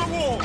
the wall!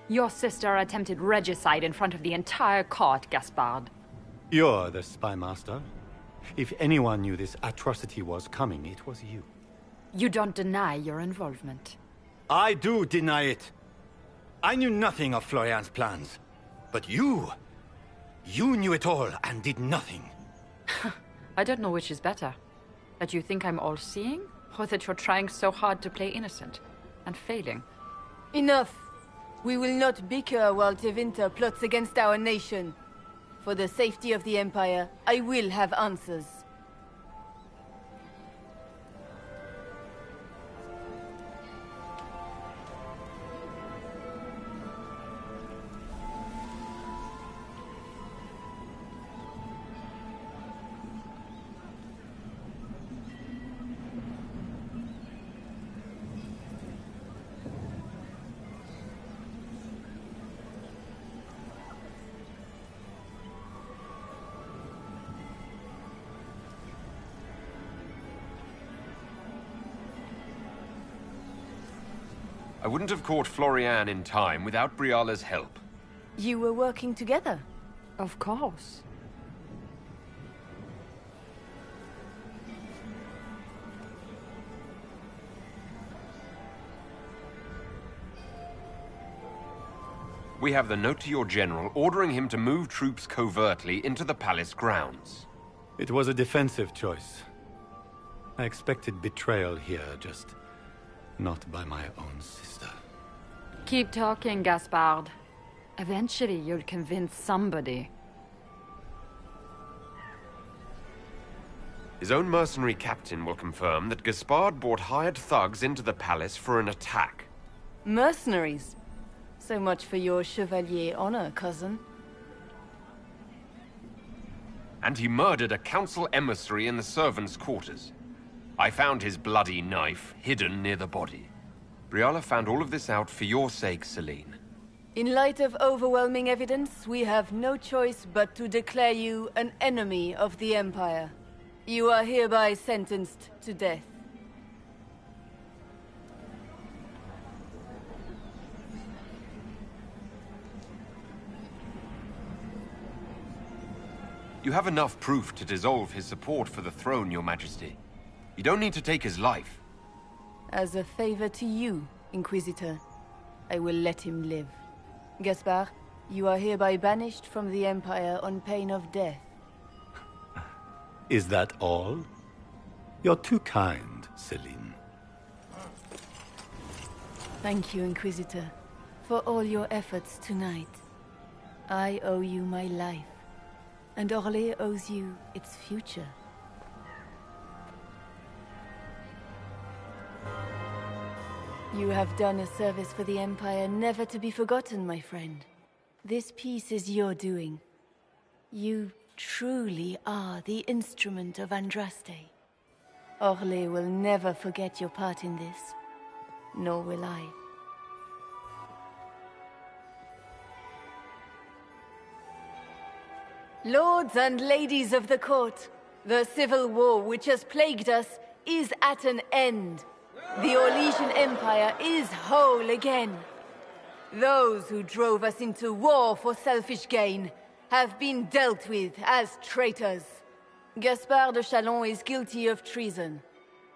Your sister attempted regicide in front of the entire court, Gaspard. You're the spy master. If anyone knew this atrocity was coming, it was you. You don't deny your involvement. I do deny it. I knew nothing of Florian's plans. But you knew it all and did nothing. I don't know which is better. That you think I'm all-seeing, or that you're trying so hard to play innocent, and failing. Enough. We will not bicker while Tevinter plots against our nation. For the safety of the Empire, I will have answers. I wouldn't have caught Florian in time without Briala's help. You were working together? Of course. We have the note to your general ordering him to move troops covertly into the palace grounds. It was a defensive choice. I expected betrayal here, just not by my own sister. Keep talking, Gaspard. Eventually, you'll convince somebody. His own mercenary captain will confirm that Gaspard brought hired thugs into the palace for an attack. Mercenaries? So much for your chevalier honor, cousin. And he murdered a council emissary in the servants' quarters. I found his bloody knife hidden near the body. Briala found all of this out for your sake, Celine. In light of overwhelming evidence, we have no choice but to declare you an enemy of the Empire. You are hereby sentenced to death. You have enough proof to dissolve his support for the throne, Your Majesty. You don't need to take his life. As a favor to you, Inquisitor, I will let him live. Gaspard, you are hereby banished from the Empire on pain of death. Is that all? You're too kind, Celine. Thank you, Inquisitor, for all your efforts tonight. I owe you my life, and Orlais owes you its future. You have done a service for the Empire never to be forgotten, my friend. This piece is your doing. You truly are the instrument of Andraste. Orlais will never forget your part in this, nor will I. Lords and ladies of the court, the civil war which has plagued us is at an end. The Orlesian Empire is whole again. Those who drove us into war for selfish gain have been dealt with as traitors. Gaspard de Chalon is guilty of treason.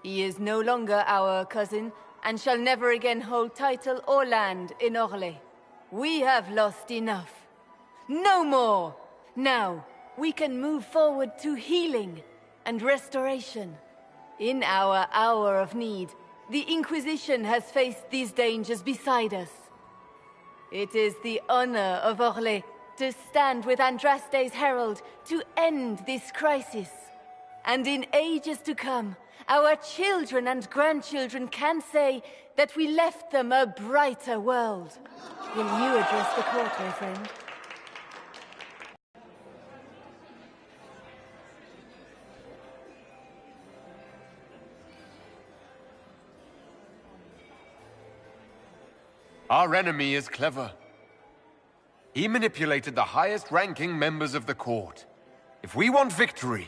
He is no longer our cousin and shall never again hold title or land in Orlais. We have lost enough. No more! Now, we can move forward to healing and restoration. In our hour of need, the Inquisition has faced these dangers beside us. It is the honor of Orlais to stand with Andraste's herald to end this crisis. And in ages to come, our children and grandchildren can say that we left them a brighter world. Will you address the court, my friend? Our enemy is clever. He manipulated the highest-ranking members of the court. If we want victory,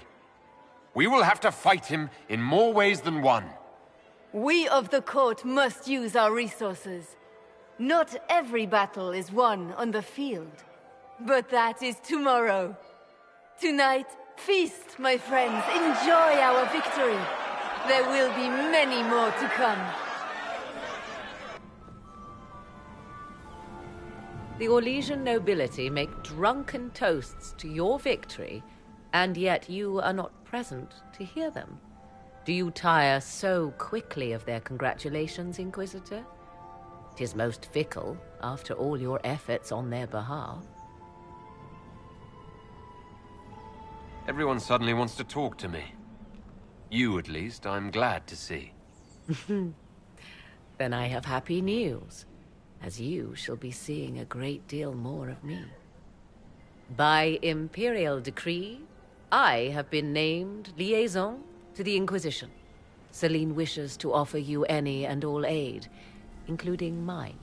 we will have to fight him in more ways than one. We of the court must use our resources. Not every battle is won on the field. But that is tomorrow. Tonight, feast, my friends. Enjoy our victory. There will be many more to come. The Orlesian nobility make drunken toasts to your victory, and yet you are not present to hear them. Do you tire so quickly of their congratulations, Inquisitor? 'Tis most fickle, after all your efforts on their behalf. Everyone suddenly wants to talk to me. You, at least, I'm glad to see. Then I have happy news, as you shall be seeing a great deal more of me. By imperial decree, I have been named liaison to the Inquisition. Celine wishes to offer you any and all aid, including mine.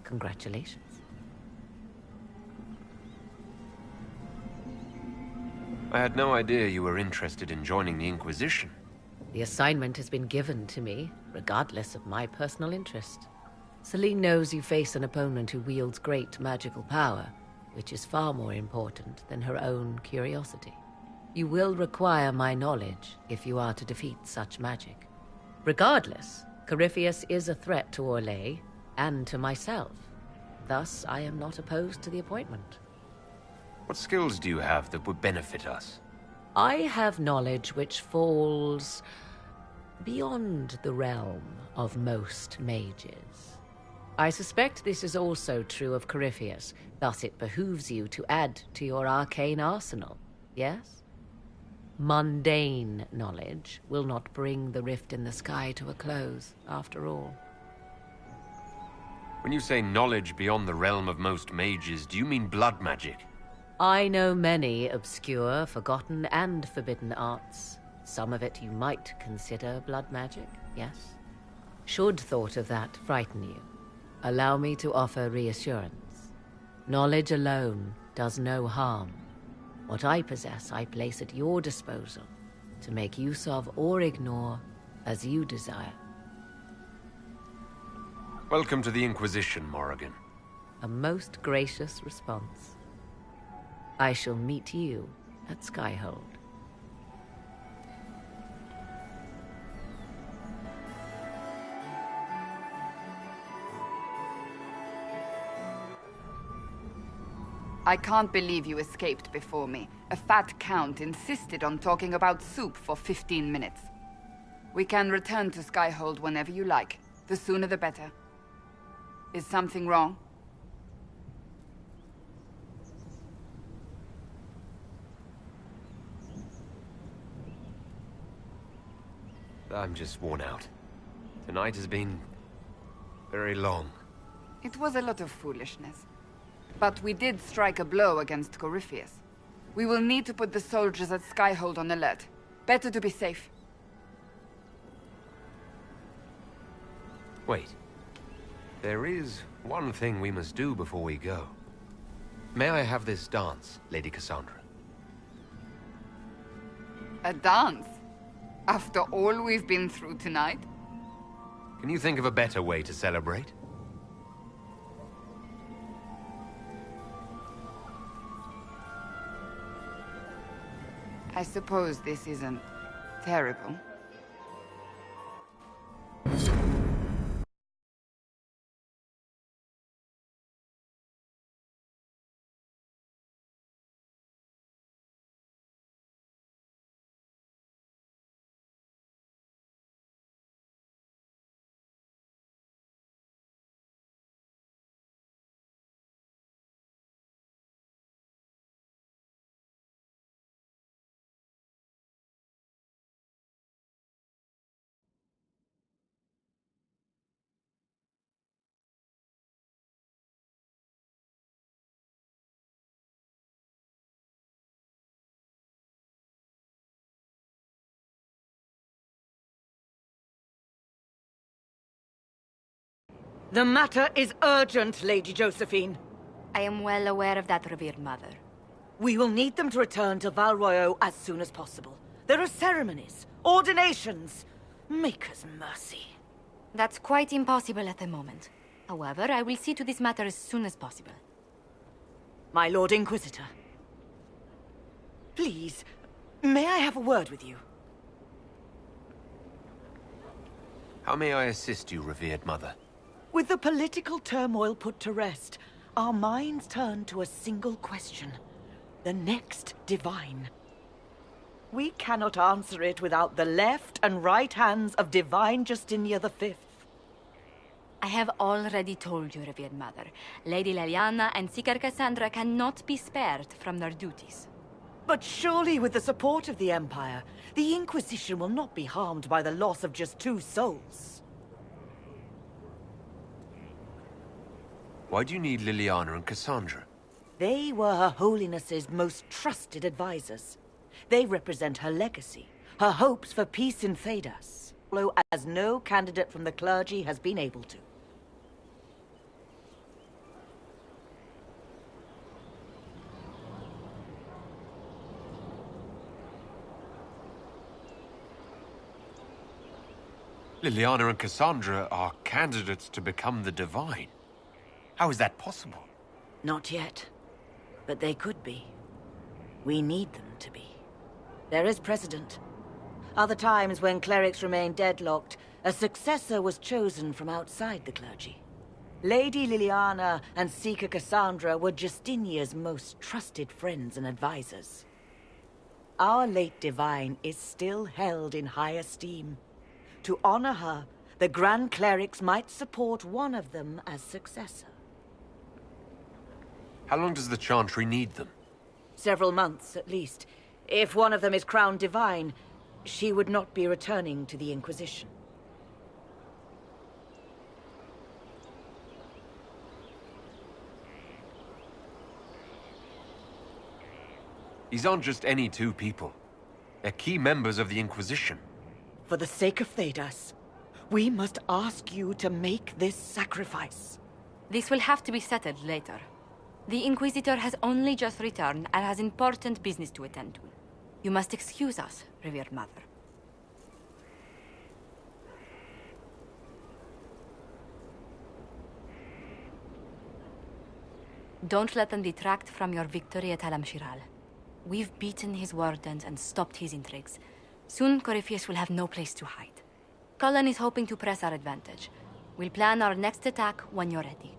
Congratulations. I had no idea you were interested in joining the Inquisition. The assignment has been given to me, regardless of my personal interest. Celine knows you face an opponent who wields great magical power, which is far more important than her own curiosity. You will require my knowledge if you are to defeat such magic. Regardless, Corypheus is a threat to Orlais and to myself. Thus, I am not opposed to the appointment. What skills do you have that would benefit us? I have knowledge which falls beyond the realm of most mages. I suspect this is also true of Corypheus, thus it behooves you to add to your arcane arsenal, yes? Mundane knowledge will not bring the rift in the sky to a close, after all. When you say knowledge beyond the realm of most mages, do you mean blood magic? I know many obscure, forgotten, and forbidden arts. Some of it you might consider blood magic, yes? Should thought of that frighten you, Allow me to offer reassurance. Knowledge alone does no harm. What I possess, I place at your disposal to make use of or ignore as you desire. Welcome to the Inquisition, Morrigan. A most gracious response. I shall meet you at Skyhold. I can't believe you escaped before me. A fat count insisted on talking about soup for 15 minutes. We can return to Skyhold whenever you like. The sooner the better. Is something wrong? I'm just worn out. Tonight has been very long. It was a lot of foolishness. But we did strike a blow against Corypheus. We will need to put the soldiers at Skyhold on alert. Better to be safe. Wait. There is one thing we must do before we go. May I have this dance, Lady Cassandra? A dance? After all we've been through tonight? Can you think of a better way to celebrate? I suppose this isn't terrible. The matter is urgent, Lady Josephine. I am well aware of that, revered mother. We will need them to return to Val Royeaux as soon as possible. There are ceremonies, ordinations. Make us mercy. That's quite impossible at the moment. However, I will see to this matter as soon as possible. My Lord Inquisitor. Please, may I have a word with you? How may I assist you, revered mother? With the political turmoil put to rest, our minds turn to a single question. The next Divine. We cannot answer it without the left and right hands of Divine Justinia V. I have already told you, revered mother. Lady Leliana and Seeker Cassandra cannot be spared from their duties. But surely with the support of the Empire, the Inquisition will not be harmed by the loss of just 2 souls. Why do you need Liliana and Cassandra? They were Her Holiness's most trusted advisors. They represent her legacy, her hopes for peace in Thedas, as no candidate from the clergy has been able to. Liliana and Cassandra are candidates to become the Divine. How is that possible? Not yet. But they could be. We need them to be. There is precedent. Other times when clerics remained deadlocked, a successor was chosen from outside the clergy. Lady Liliana and Seeker Cassandra were Justinia's most trusted friends and advisors. Our late Divine is still held in high esteem. To honor her, the Grand Clerics might support one of them as successor. How long does the Chantry need them? Several months, at least. If one of them is crowned Divine, she would not be returning to the Inquisition. These aren't just any 2 people. They're key members of the Inquisition. For the sake of Thedas, we must ask you to make this sacrifice. This will have to be settled later. The Inquisitor has only just returned and has important business to attend to. You must excuse us, revered mother. Don't let them detract from your victory at Alam-Shiral. We've beaten his wardens and stopped his intrigues. Soon, Corypheus will have no place to hide. Cullen is hoping to press our advantage. We'll plan our next attack when you're ready.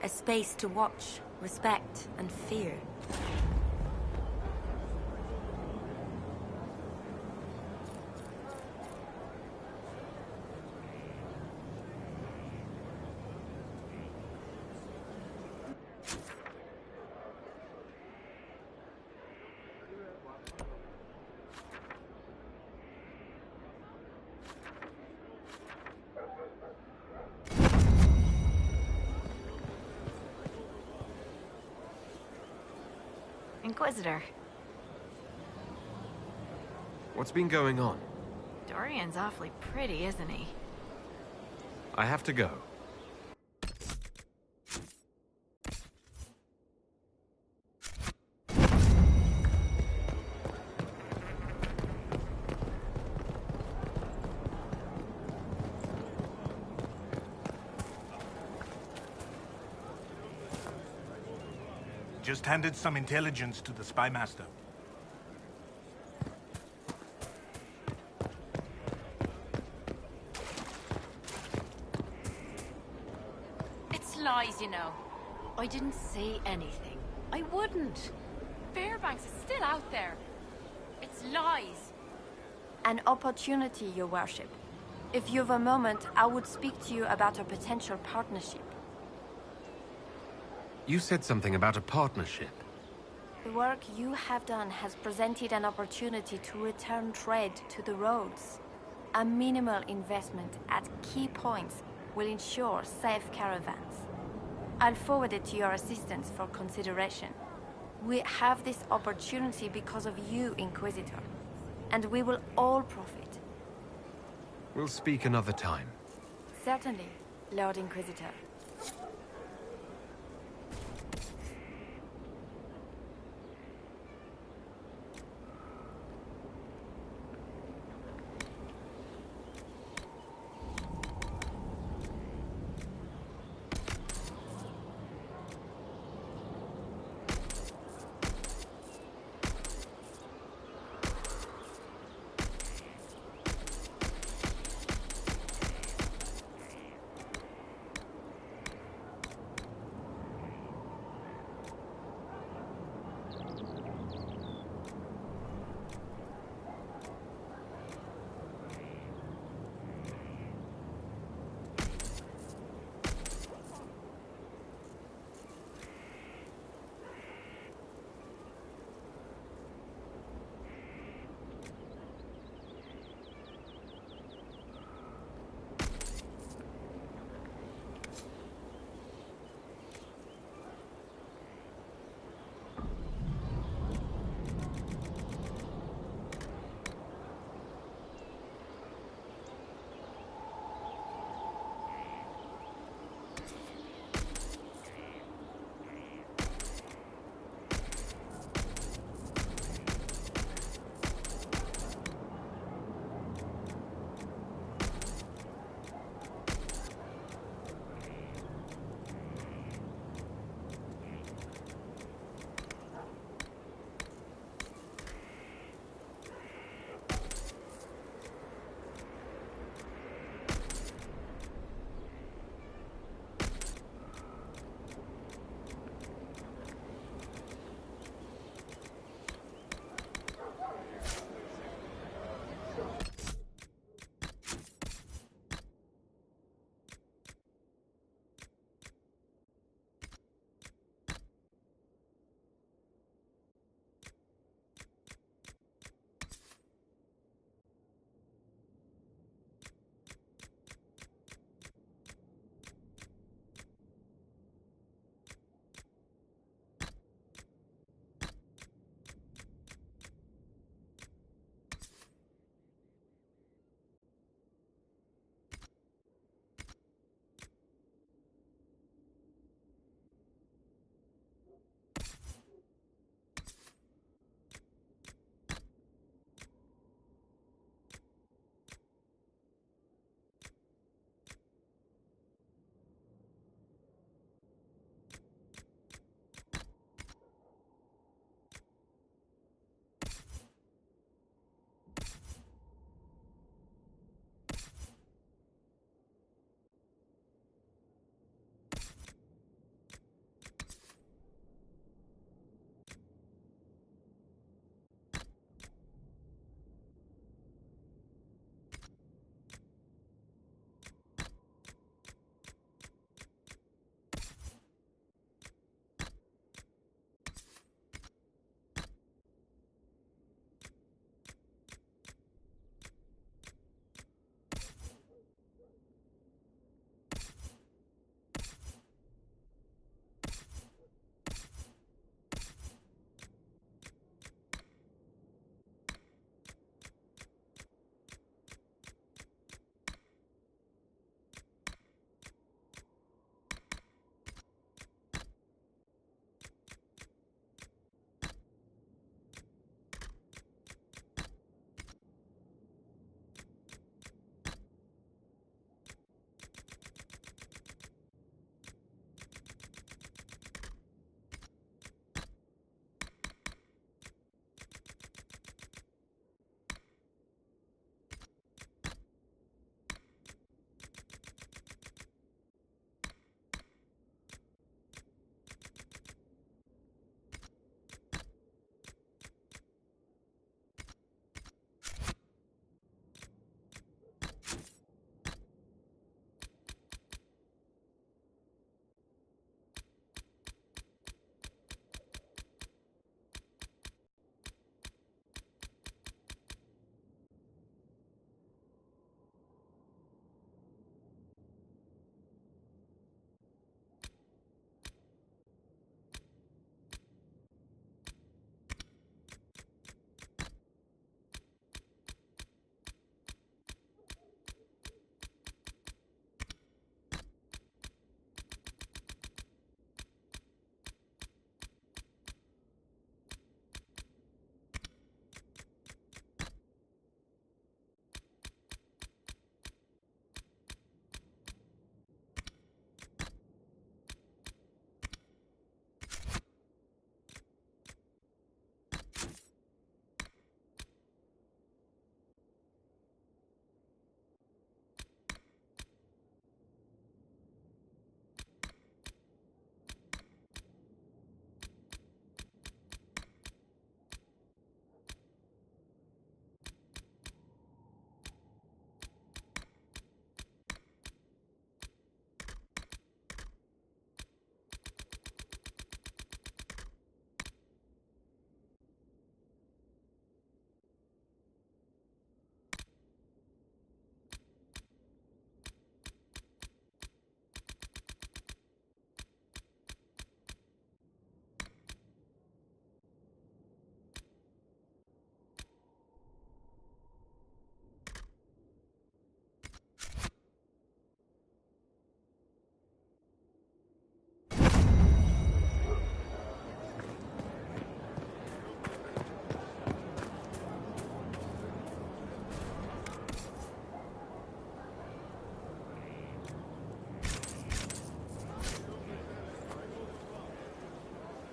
A space to watch, respect, and fear. Inquisitor. What's been going on? Dorian's awfully pretty, isn't he? I have to go. Just handed some intelligence to the spy master. It's lies, you know. I didn't say anything. I wouldn't. Fairbanks is still out there. It's lies. An opportunity, Your Worship. If you've a moment, I would speak to you about a potential partnership. You said something about a partnership. The work you have done has presented an opportunity to return trade to the roads. A minimal investment at key points will ensure safe caravans. I'll forward it to your assistants for consideration. We have this opportunity because of you, Inquisitor, and we will all profit. We'll speak another time. Certainly, Lord Inquisitor.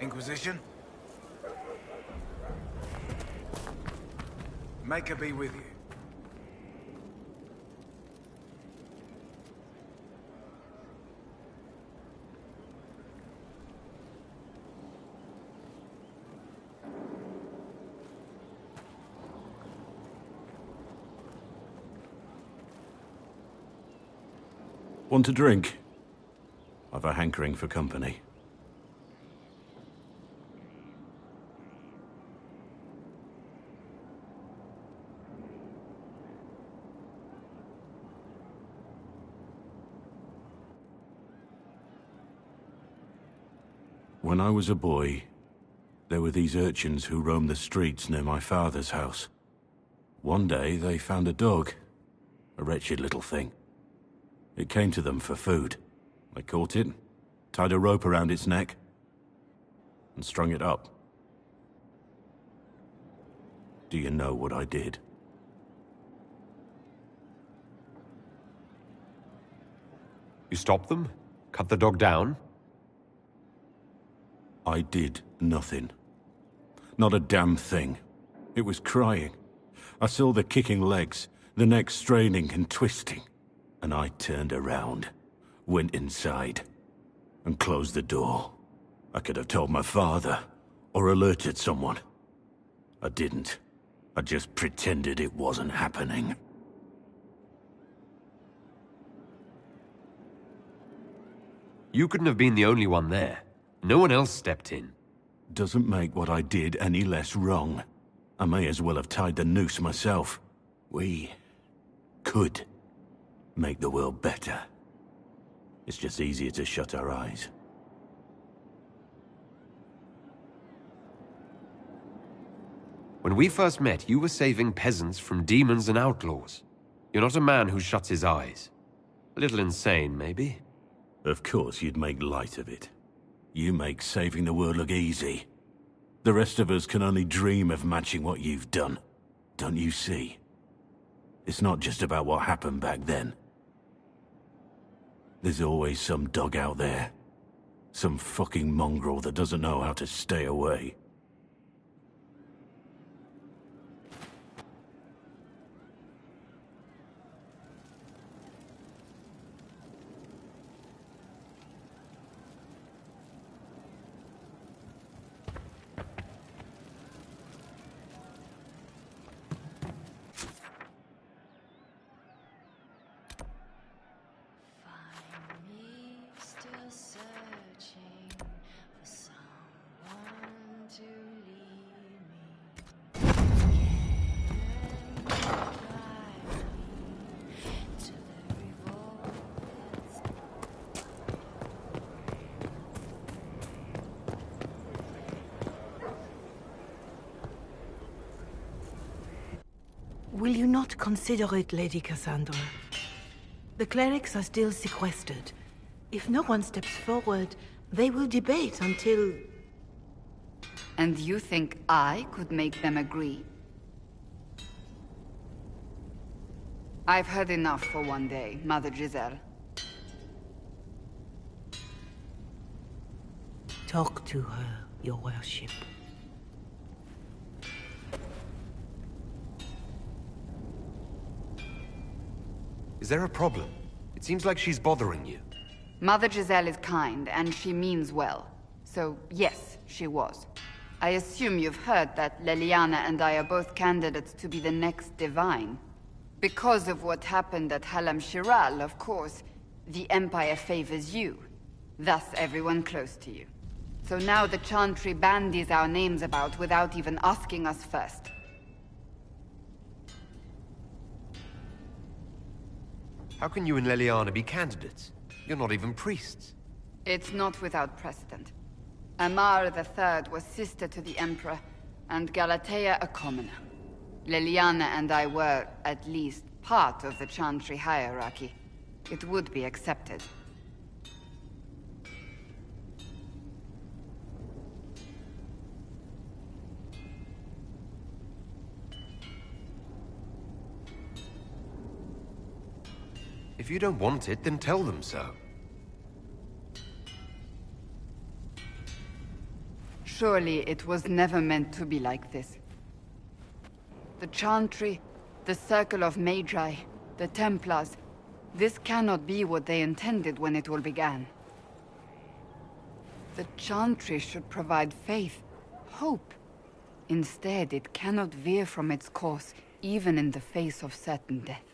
Inquisition? Make her be with you. Want a drink? I've a hankering for company. When I was a boy, there were these urchins who roamed the streets near my father's house. One day, they found a dog. A wretched little thing. It came to them for food. I caught it, tied a rope around its neck, and strung it up. Do you know what I did? You stopped them? Cut the dog down? I did nothing. Not a damn thing. It was crying. I saw the kicking legs, the neck straining and twisting. And I turned around, went inside, and closed the door. I could have told my father, or alerted someone. I didn't. I just pretended it wasn't happening. You couldn't have been the only one there. No one else stepped in. Doesn't make what I did any less wrong. I may as well have tied the noose myself. We could make the world better. It's just easier to shut our eyes. When we first met, you were saving peasants from demons and outlaws. You're not a man who shuts his eyes. A little insane, maybe? Of course you'd make light of it. You make saving the world look easy. The rest of us can only dream of matching what you've done. Don't you see? It's not just about what happened back then. There's always some dog out there. Some fucking mongrel that doesn't know how to stay away. Will you not consider it, Lady Cassandra? The clerics are still sequestered. If no one steps forward, they will debate until... And you think I could make them agree? I've heard enough for one day, Mother Giselle. Talk to her, your worship. Is there a problem? It seems like she's bothering you. Mother Giselle is kind, and she means well. So, yes, she was. I assume you've heard that Leliana and I are both candidates to be the next Divine. Because of what happened at Halam Shiral, of course, the Empire favors you. Thus, everyone close to you. So now the Chantry bandies our names about without even asking us first. How can you and Leliana be candidates? You're not even priests. It's not without precedent. Amar III was sister to the Emperor, and Galatea a commoner. Leliana and I were, at least, part of the Chantry hierarchy. It would be accepted. If you don't want it, then tell them so. Surely it was never meant to be like this. The Chantry, the Circle of Magi, the Templars, this cannot be what they intended when it all began. The Chantry should provide faith, hope. Instead, it cannot veer from its course, even in the face of certain death.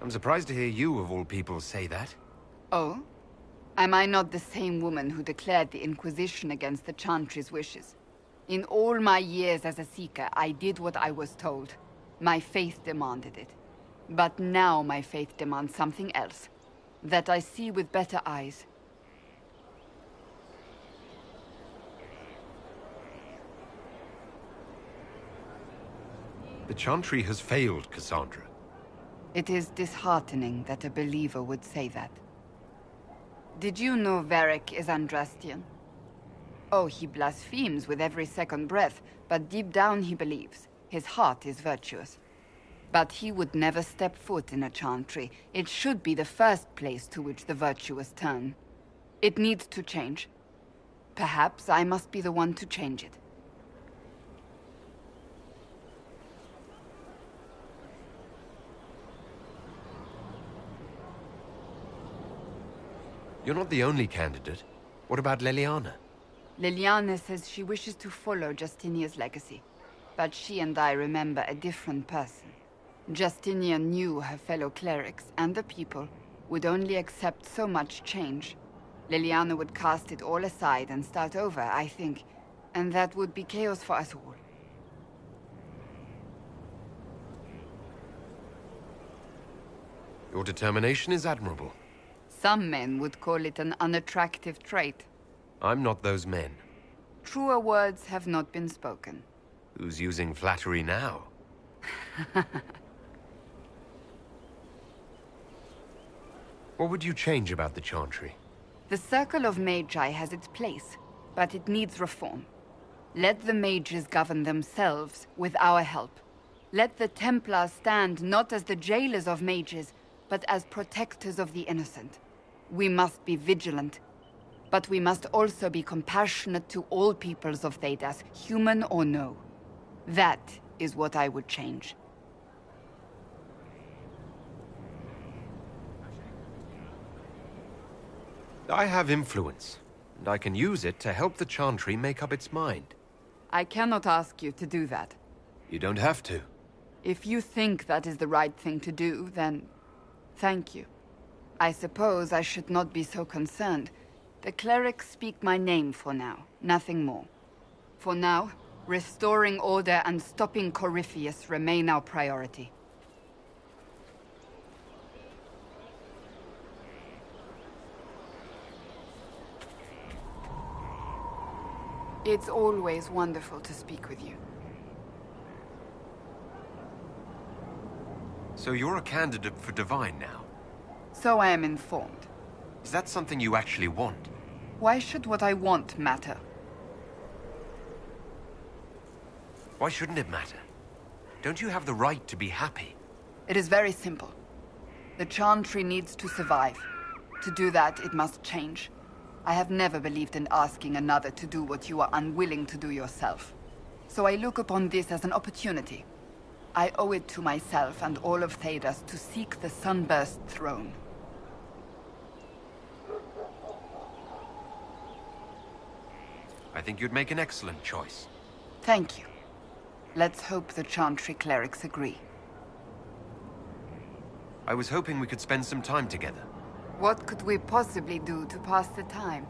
I'm surprised to hear you, of all people, say that. Oh? Am I not the same woman who declared the Inquisition against the Chantry's wishes? In all my years as a Seeker, I did what I was told. My faith demanded it. But now my faith demands something else. That I see with better eyes. The Chantry has failed, Cassandra. It is disheartening that a believer would say that. Did you know Varric is Andrastian? Oh, he blasphemes with every second breath, but deep down he believes. His heart is virtuous. But he would never step foot in a Chantry. It should be the first place to which the virtuous turn. It needs to change. Perhaps I must be the one to change it. You're not the only candidate. What about Leliana? Liliana says she wishes to follow Justinia's legacy. But she and I remember a different person. Justinia knew her fellow clerics and the people would only accept so much change. Liliana would cast it all aside and start over, I think. And that would be chaos for us all. Your determination is admirable. Some men would call it an unattractive trait. I'm not those men. Truer words have not been spoken. Who's using flattery now? What would you change about the Chantry? The Circle of Magi has its place, but it needs reform. Let the mages govern themselves with our help. Let the Templars stand not as the jailers of mages, but as protectors of the innocent. We must be vigilant, but we must also be compassionate to all peoples of Thedas, human or no. That is what I would change. I have influence, and I can use it to help the Chantry make up its mind. I cannot ask you to do that. You don't have to. If you think that is the right thing to do, then thank you. I suppose I should not be so concerned. The clerics speak my name for now, nothing more. For now, restoring order and stopping Corypheus remain our priority. It's always wonderful to speak with you. So you're a candidate for Divine now? So I am informed. Is that something you actually want? Why should what I want matter? Why shouldn't it matter? Don't you have the right to be happy? It is very simple. The Chantry needs to survive. To do that, it must change. I have never believed in asking another to do what you are unwilling to do yourself. So I look upon this as an opportunity. I owe it to myself and all of Thedas to seek the Sunburst throne. I think you'd make an excellent choice. Thank you. Let's hope the Chantry clerics agree. I was hoping we could spend some time together. What could we possibly do to pass the time?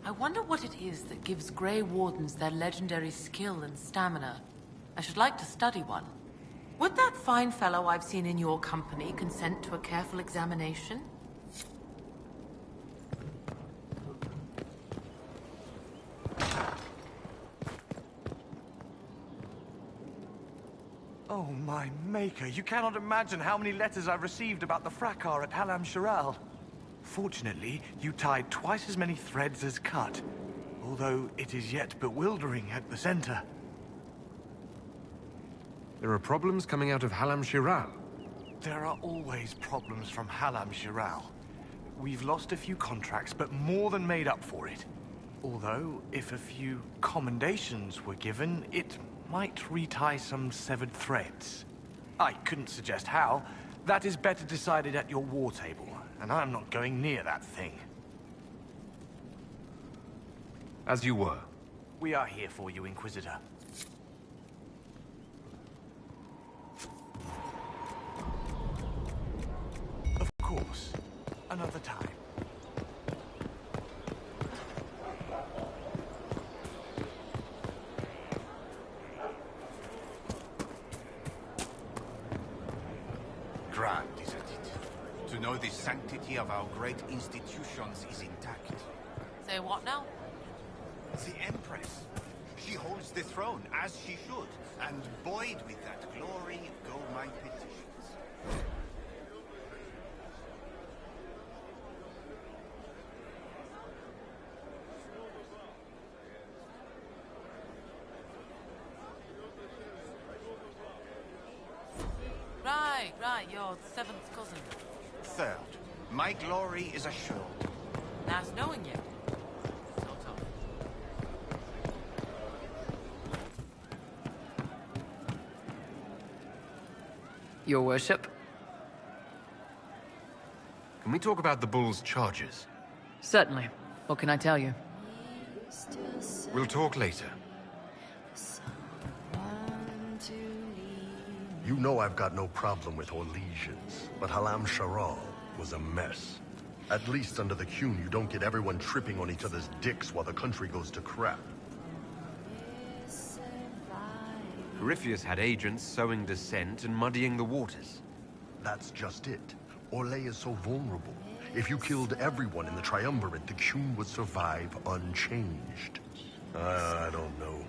I wonder what it is that gives Grey Wardens their legendary skill and stamina. I should like to study one. Would that fine fellow I've seen in your company consent to a careful examination? Oh, my maker. You cannot imagine how many letters I've received about the fracas at Halam Shiral. Fortunately, you tied twice as many threads as cut, although it is yet bewildering at the center. There are problems coming out of Halam Shiral. There are always problems from Halam Shiral. We've lost a few contracts, but more than made up for it. Although, if a few commendations were given, it might retie some severed threads. I couldn't suggest how. That is better decided at your war table, and I'm not going near that thing. As you were. We are here for you, Inquisitor. Of course. Another time. Grand, isn't it? To know the sanctity of our great institutions is intact. Say what now? The Empress. She holds the throne, as she should. And buoyed with that glory go my petitions. Right, you're seventh cousin. Third, my glory is assured. Nice knowing you. Your worship? Can we talk about the Bull's charges? Certainly. What can I tell you? We'll talk later. You know I've got no problem with Orlesians, but Halam Sharal was a mess. At least under the Qun, you don't get everyone tripping on each other's dicks while the country goes to crap. Corypheus had agents sowing dissent and muddying the waters. That's just it. Orlais is so vulnerable. If you killed everyone in the Triumvirate, the Qun would survive unchanged. I don't know.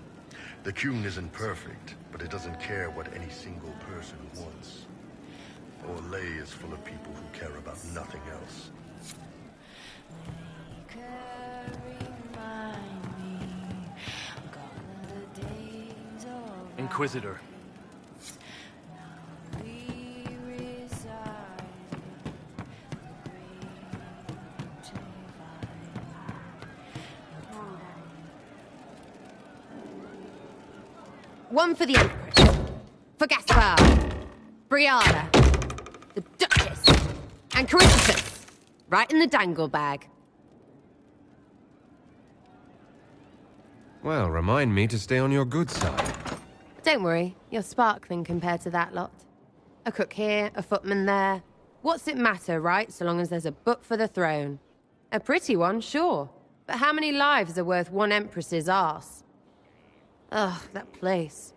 The Qun isn't perfect, but it doesn't care what any single person wants. Orlais is full of people who care about nothing else. Inquisitor. One for the Empress, for Gaspard, Brianna, the Duchess, and Corypheus. Right in the dangle bag. Well, remind me to stay on your good side. Don't worry, you're sparkling compared to that lot. A cook here, a footman there. What's it matter, right, so long as there's a butt for the throne? A pretty one, sure. But how many lives are worth one Empress's arse? Ugh, that place.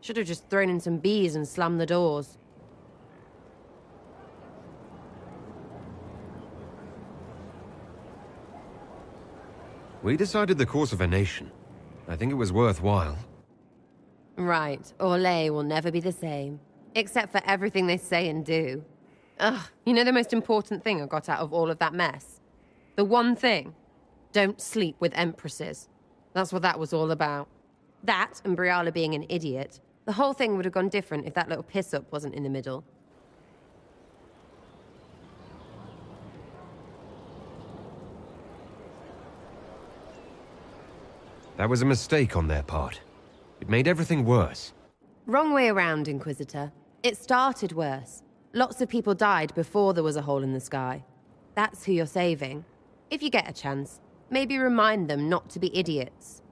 Should have just thrown in some bees and slammed the doors. We decided the course of a nation. I think it was worthwhile. Right, Orlais will never be the same. Except for everything they say and do. Ugh, you know the most important thing I got out of all of that mess? The one thing. Don't sleep with Empresses. That's what that was all about. That, and Briala being an idiot. The whole thing would have gone different if that little piss-up wasn't in the middle. That was a mistake on their part. It made everything worse. Wrong way around, Inquisitor. It started worse. Lots of people died before there was a hole in the sky. That's who you're saving. If you get a chance, maybe remind them not to be idiots.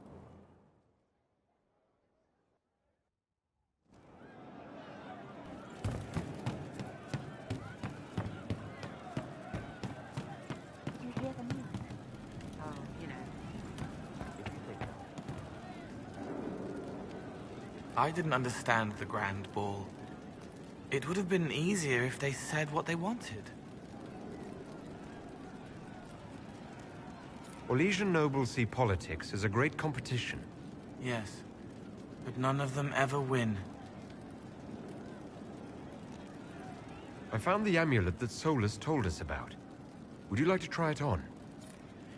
I didn't understand the Grand Ball. It would have been easier if they said what they wanted. Orlesian nobles see politics as a great competition. Yes, but none of them ever win. I found the amulet that Solus told us about. Would you like to try it on?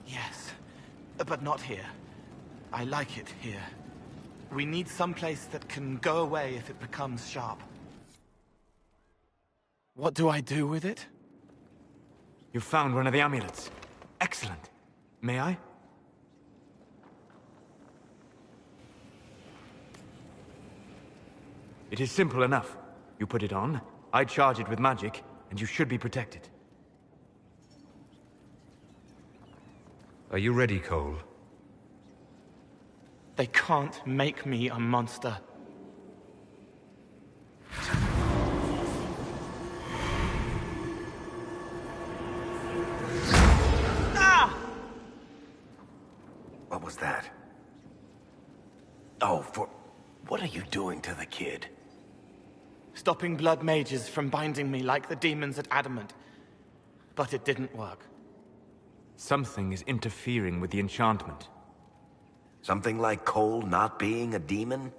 Yes, but not here. I like it here. We need some place that can go away if it becomes sharp. What do I do with it? You found one of the amulets. Excellent. May I? It is simple enough. You put it on, I charge it with magic, and you should be protected. Are you ready, Cole? They can't make me a monster. What was that? Oh, what are you doing to the kid? Stopping blood mages from binding me like the demons at Adamant. But it didn't work. Something is interfering with the enchantment. Something like Cole not being a demon?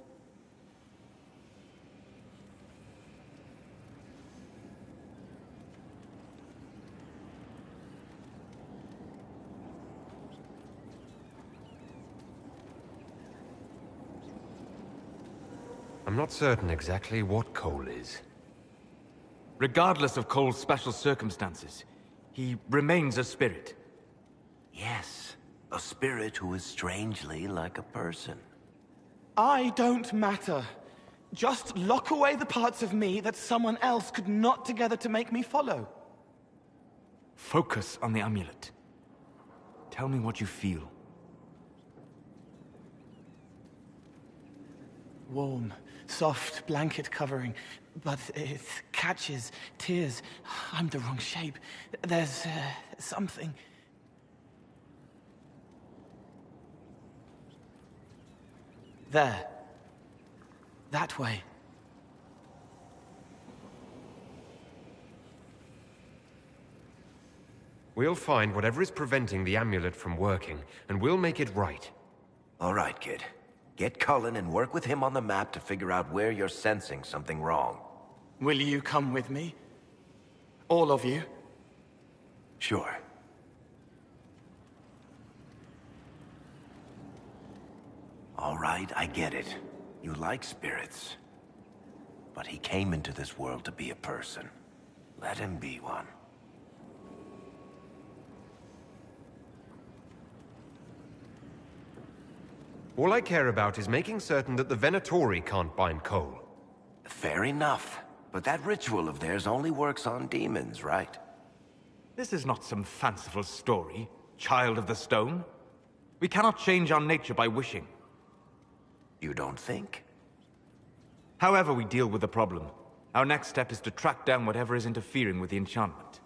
I'm not certain exactly what Cole is. Regardless of Cole's special circumstances, he remains a spirit. Yes, a spirit who is strangely like a person. I don't matter. Just lock away the parts of me that someone else could knot together to make me follow. Focus on the amulet. Tell me what you feel. Warm, soft blanket covering, but it catches tears. I'm the wrong shape. There's something. There. That way. We'll find whatever is preventing the amulet from working, and we'll make it right. All right, kid. Get Cullen and work with him on the map to figure out where you're sensing something wrong. Will you come with me? All of you? Sure. All right, I get it. You like spirits. But he came into this world to be a person. Let him be one. All I care about is making certain that the Venatori can't bind Cole. Fair enough. But that ritual of theirs only works on demons, right? This is not some fanciful story, child of the stone. We cannot change our nature by wishing. You don't think? However we deal with the problem, our next step is to track down whatever is interfering with the enchantment.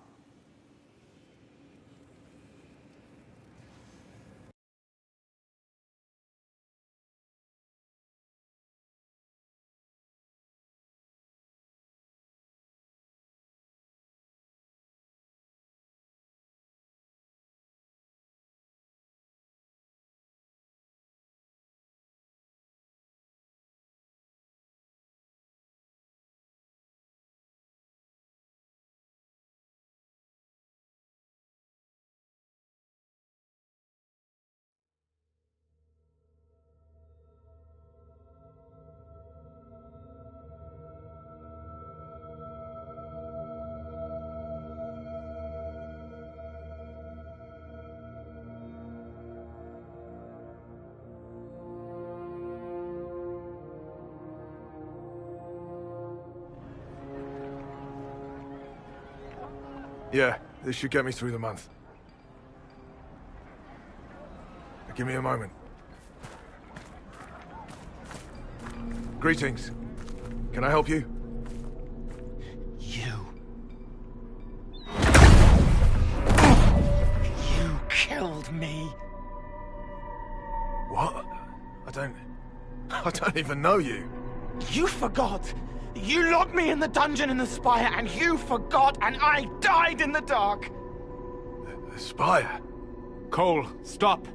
Yeah, this should get me through the month. Give me a moment. Greetings. Can I help you? You killed me. What? I don't even know you. You forgot! You locked me in the dungeon in the spire, and you forgot, and I died in the dark! The spire? Cole, stop!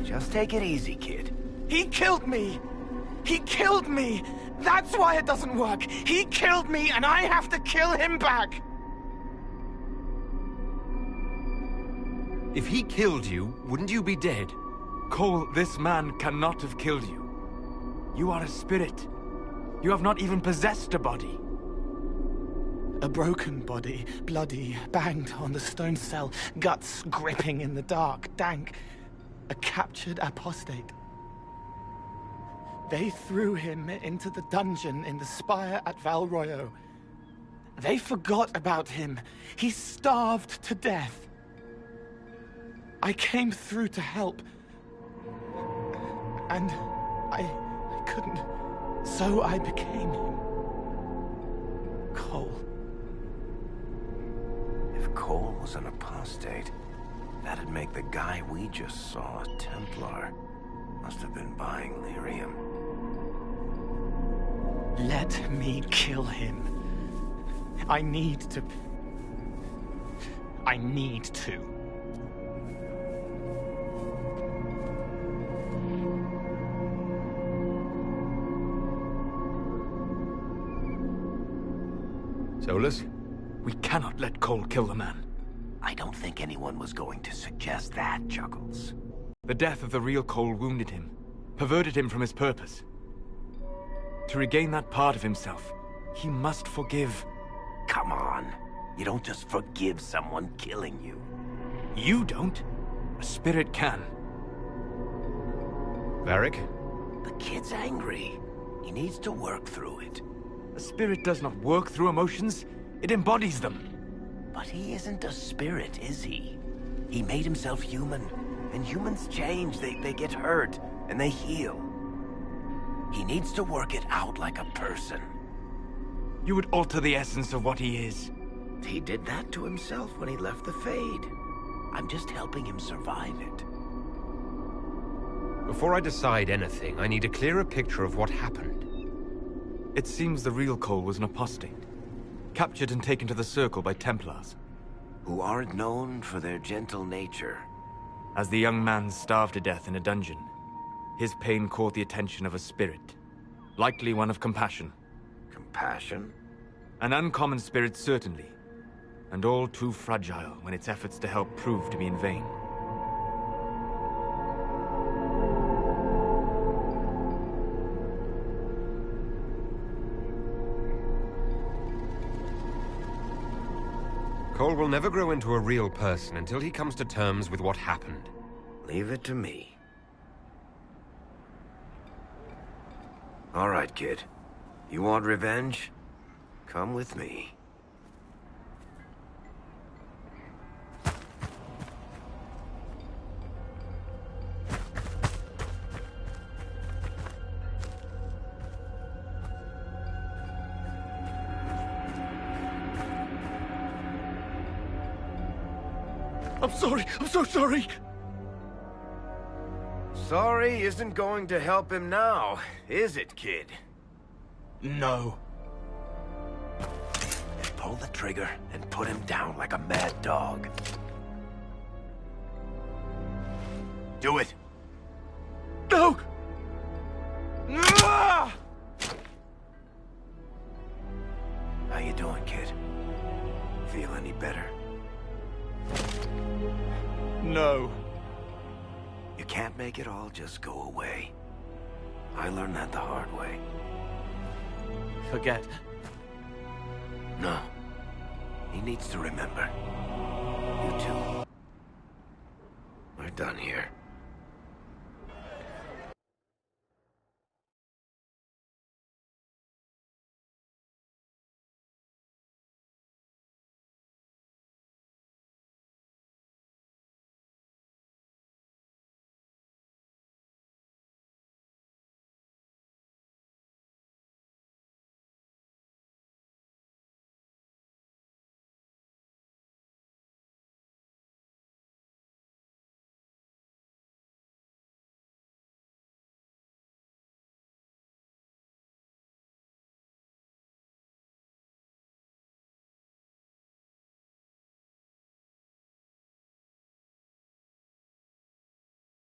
Just take it easy, kid. He killed me! He killed me! That's why it doesn't work! He killed me, and I have to kill him back! If he killed you, wouldn't you be dead? Cole, this man cannot have killed you. You are a spirit. You have not even possessed a body. A broken body, bloody, banged on the stone cell, guts gripping in the dark, dank. A captured apostate. They threw him into the dungeon in the spire at Valroyo. They forgot about him. He starved to death. I came through to help. And I couldn't. So I became him. Cole. If Cole was an apostate, that'd make the guy we just saw a Templar. Must have been buying lyrium. Let me kill him. I need to. Solus? We cannot let Cole kill the man. I don't think anyone was going to suggest that, Chuckles. The death of the real Cole wounded him, perverted him from his purpose. To regain that part of himself, he must forgive. Come on. You don't just forgive someone killing you. You don't. A spirit can. Varric? The kid's angry. He needs to work through it. A spirit does not work through emotions. It embodies them. But he isn't a spirit, is he? He made himself human. And humans change. They get hurt. And they heal. He needs to work it out like a person. You would alter the essence of what he is. He did that to himself when he left the Fade. I'm just helping him survive it. Before I decide anything, I need a clearer picture of what happened. It seems the real Cole was an apostate. Captured and taken to the Circle by Templars. Who aren't known for their gentle nature. As the young man starved to death in a dungeon, his pain caught the attention of a spirit. Likely one of compassion. Compassion? An uncommon spirit, certainly. And all too fragile when its efforts to help prove to be in vain. Cole will never grow into a real person until he comes to terms with what happened. Leave it to me. All right, kid. You want revenge? Come with me. I'm sorry. I'm so sorry. Sorry isn't going to help him now, is it, kid? No. Then pull the trigger and put him down like a mad dog. Do it. No! How you doing, kid? Feel any better? No. You can't make it all just go away. I learned that the hard way. Forget. No. He needs to remember. You too. We're done here.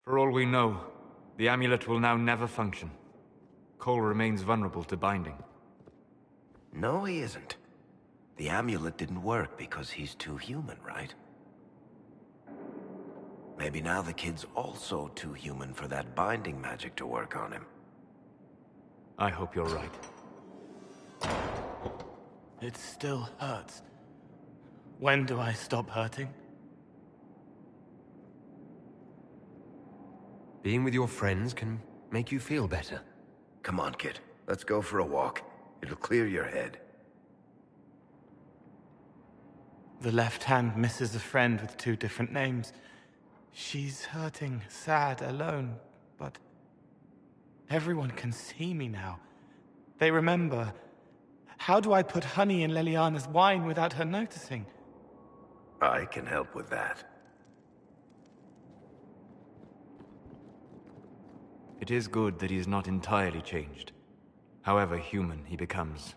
For all we know, the amulet will now never function. Cole remains vulnerable to binding. No, he isn't. The amulet didn't work because he's too human, right? Maybe now the kid's also too human for that binding magic to work on him. I hope you're right. It still hurts. When do I stop hurting? Being with your friends can make you feel better. Come on, kid. Let's go for a walk. It'll clear your head. The left hand misses a friend with 2 different names. She's hurting, sad, alone, but everyone can see me now. They remember. How do I put honey in Leliana's wine without her noticing? I can help with that. It is good that he is not entirely changed, however human he becomes.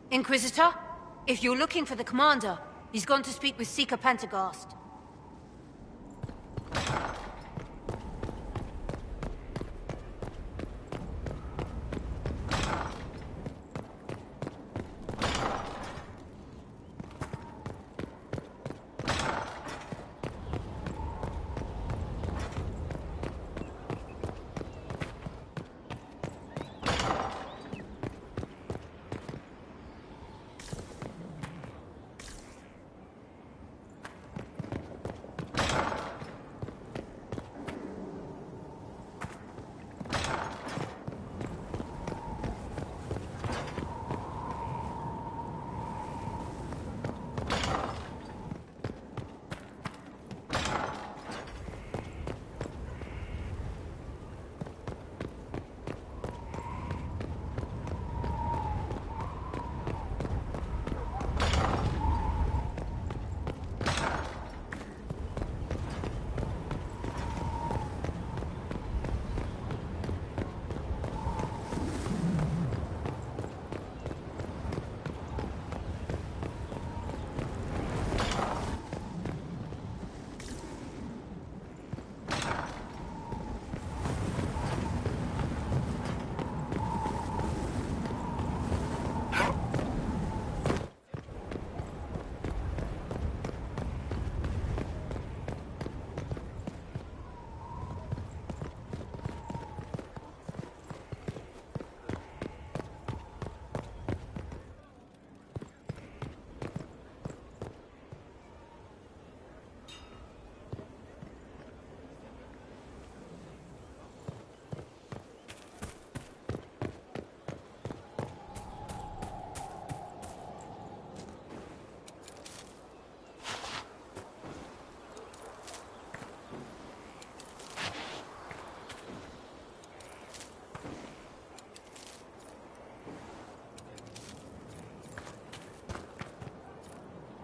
Inquisitor, if you're looking for the commander, he's gone to speak with Seeker Pentecost.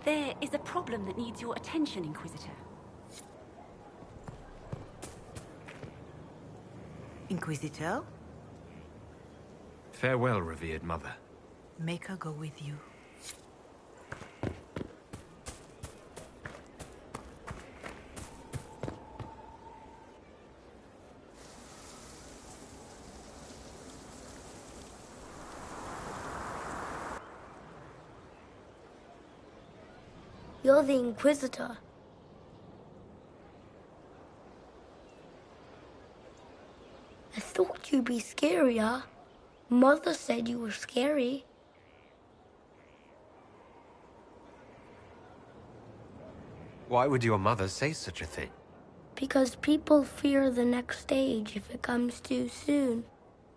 There is a problem that needs your attention, Inquisitor. Inquisitor? Farewell, revered mother. Make her go with you. You're the Inquisitor. I thought you'd be scarier. Mother said you were scary. Why would your mother say such a thing? Because people fear the next stage if it comes too soon.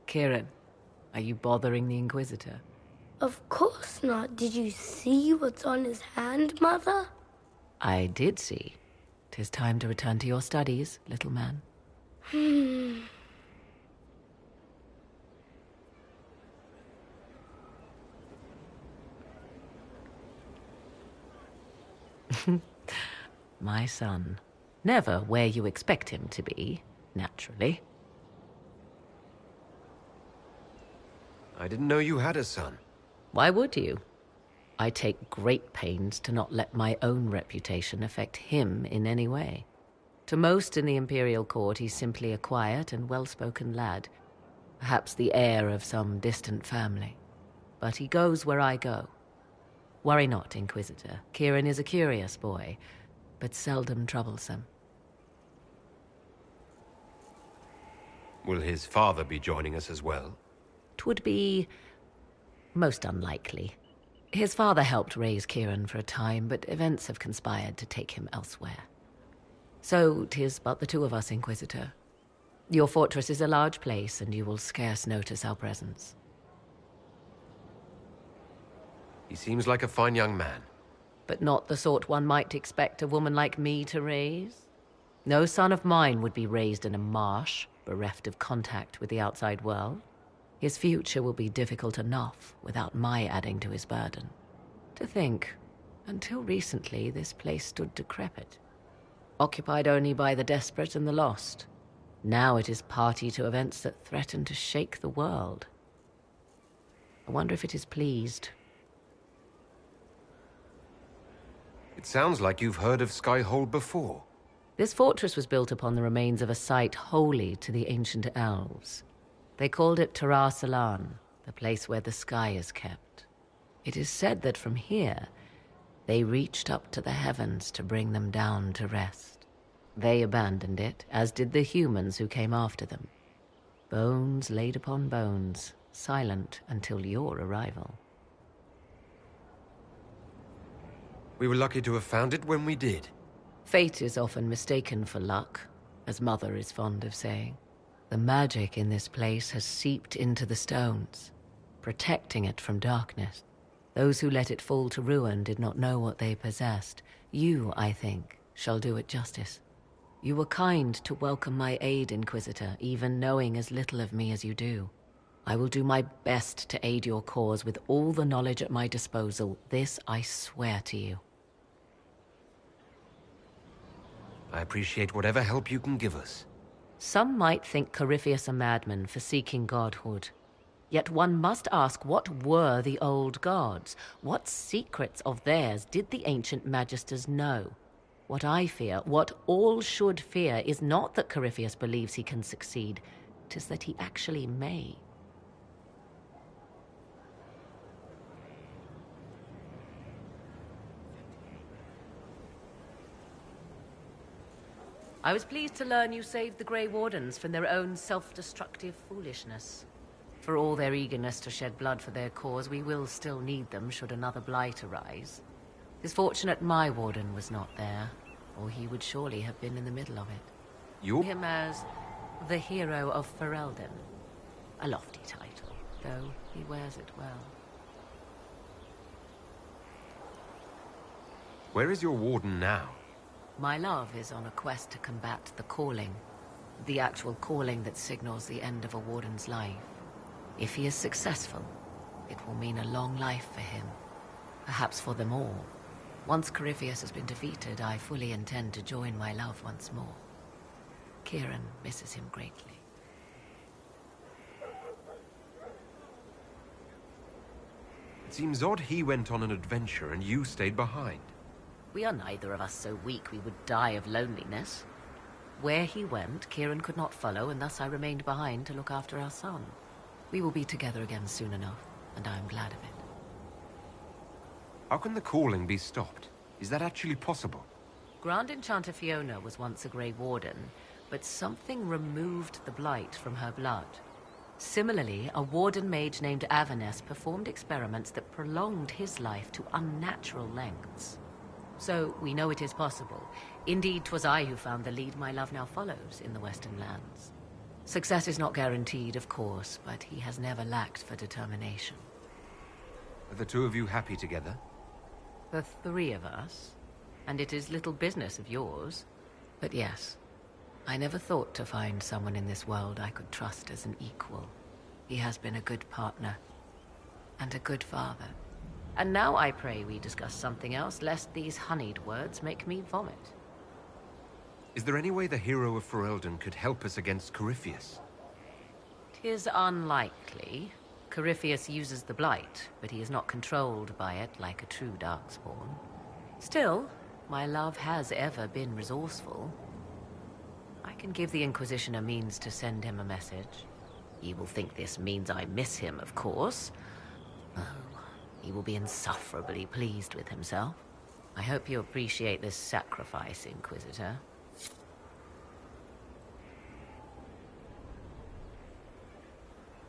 Kieran, are you bothering the Inquisitor? Of course not. Did you see what's on his hand, Mother? I did see. 'Tis time to return to your studies, little man. My son. Never where you expect him to be, naturally. I didn't know you had a son. Why would you? I take great pains to not let my own reputation affect him in any way. To most in the Imperial Court, he's simply a quiet and well-spoken lad, perhaps the heir of some distant family. But he goes where I go. Worry not, Inquisitor. Kieran is a curious boy, but seldom troublesome. Will his father be joining us as well? 'Twould be most unlikely. His father helped raise Kieran for a time, but events have conspired to take him elsewhere. So 'tis but the two of us, Inquisitor. Your fortress is a large place, and you will scarce notice our presence. He seems like a fine young man. But not the sort one might expect a woman like me to raise. No son of mine would be raised in a marsh, bereft of contact with the outside world. His future will be difficult enough without my adding to his burden. To think, until recently this place stood decrepit, occupied only by the desperate and the lost. Now it is party to events that threaten to shake the world. I wonder if it is pleased. It sounds like you've heard of Skyhold before. This fortress was built upon the remains of a site holy to the ancient elves. They called it Tarar Salan, the place where the sky is kept. It is said that from here, they reached up to the heavens to bring them down to rest. They abandoned it, as did the humans who came after them. Bones laid upon bones, silent until your arrival. We were lucky to have found it when we did. Fate is often mistaken for luck, as Mother is fond of saying. The magic in this place has seeped into the stones, protecting it from darkness. Those who let it fall to ruin did not know what they possessed. You, I think, shall do it justice. You were kind to welcome my aid, Inquisitor, even knowing as little of me as you do. I will do my best to aid your cause with all the knowledge at my disposal. This I swear to you. I appreciate whatever help you can give us. Some might think Corypheus a madman for seeking godhood. Yet one must ask, what were the old gods? What secrets of theirs did the ancient magisters know? What I fear, what all should fear, is not that Corypheus believes he can succeed. 'Tis that he actually may. I was pleased to learn you saved the Grey Wardens from their own self-destructive foolishness. For all their eagerness to shed blood for their cause, we will still need them should another blight arise. It is fortunate my Warden was not there, or he would surely have been in the middle of it. You? Him as the hero of Ferelden. A lofty title, though he wears it well. Where is your Warden now? My love is on a quest to combat the calling. The actual calling that signals the end of a Warden's life. If he is successful, it will mean a long life for him. Perhaps for them all. Once Corypheus has been defeated, I fully intend to join my love once more. Kieran misses him greatly. It seems odd he went on an adventure and you stayed behind. We are neither of us so weak we would die of loneliness. Where he went, Kieran could not follow, and thus I remained behind to look after our son. We will be together again soon enough, and I am glad of it. How can the calling be stopped? Is that actually possible? Grand Enchanter Fiona was once a Grey Warden, but something removed the blight from her blood. Similarly, a Warden mage named Avernus performed experiments that prolonged his life to unnatural lengths. So we know it is possible. Indeed, 'twas I who found the lead my love now follows in the Western lands. Success is not guaranteed, of course, but he has never lacked for determination. Are the two of you happy together? The three of us, and it is little business of yours. But yes, I never thought to find someone in this world I could trust as an equal. He has been a good partner, and a good father. And now I pray we discuss something else, lest these honeyed words make me vomit. Is there any way the hero of Ferelden could help us against Corypheus? 'Tis unlikely. Corypheus uses the Blight, but he is not controlled by it like a true Darkspawn. Still, my love has ever been resourceful. I can give the Inquisition a means to send him a message. He will think this means I miss him, of course. Oh, he will be insufferably pleased with himself. I hope you appreciate this sacrifice, Inquisitor.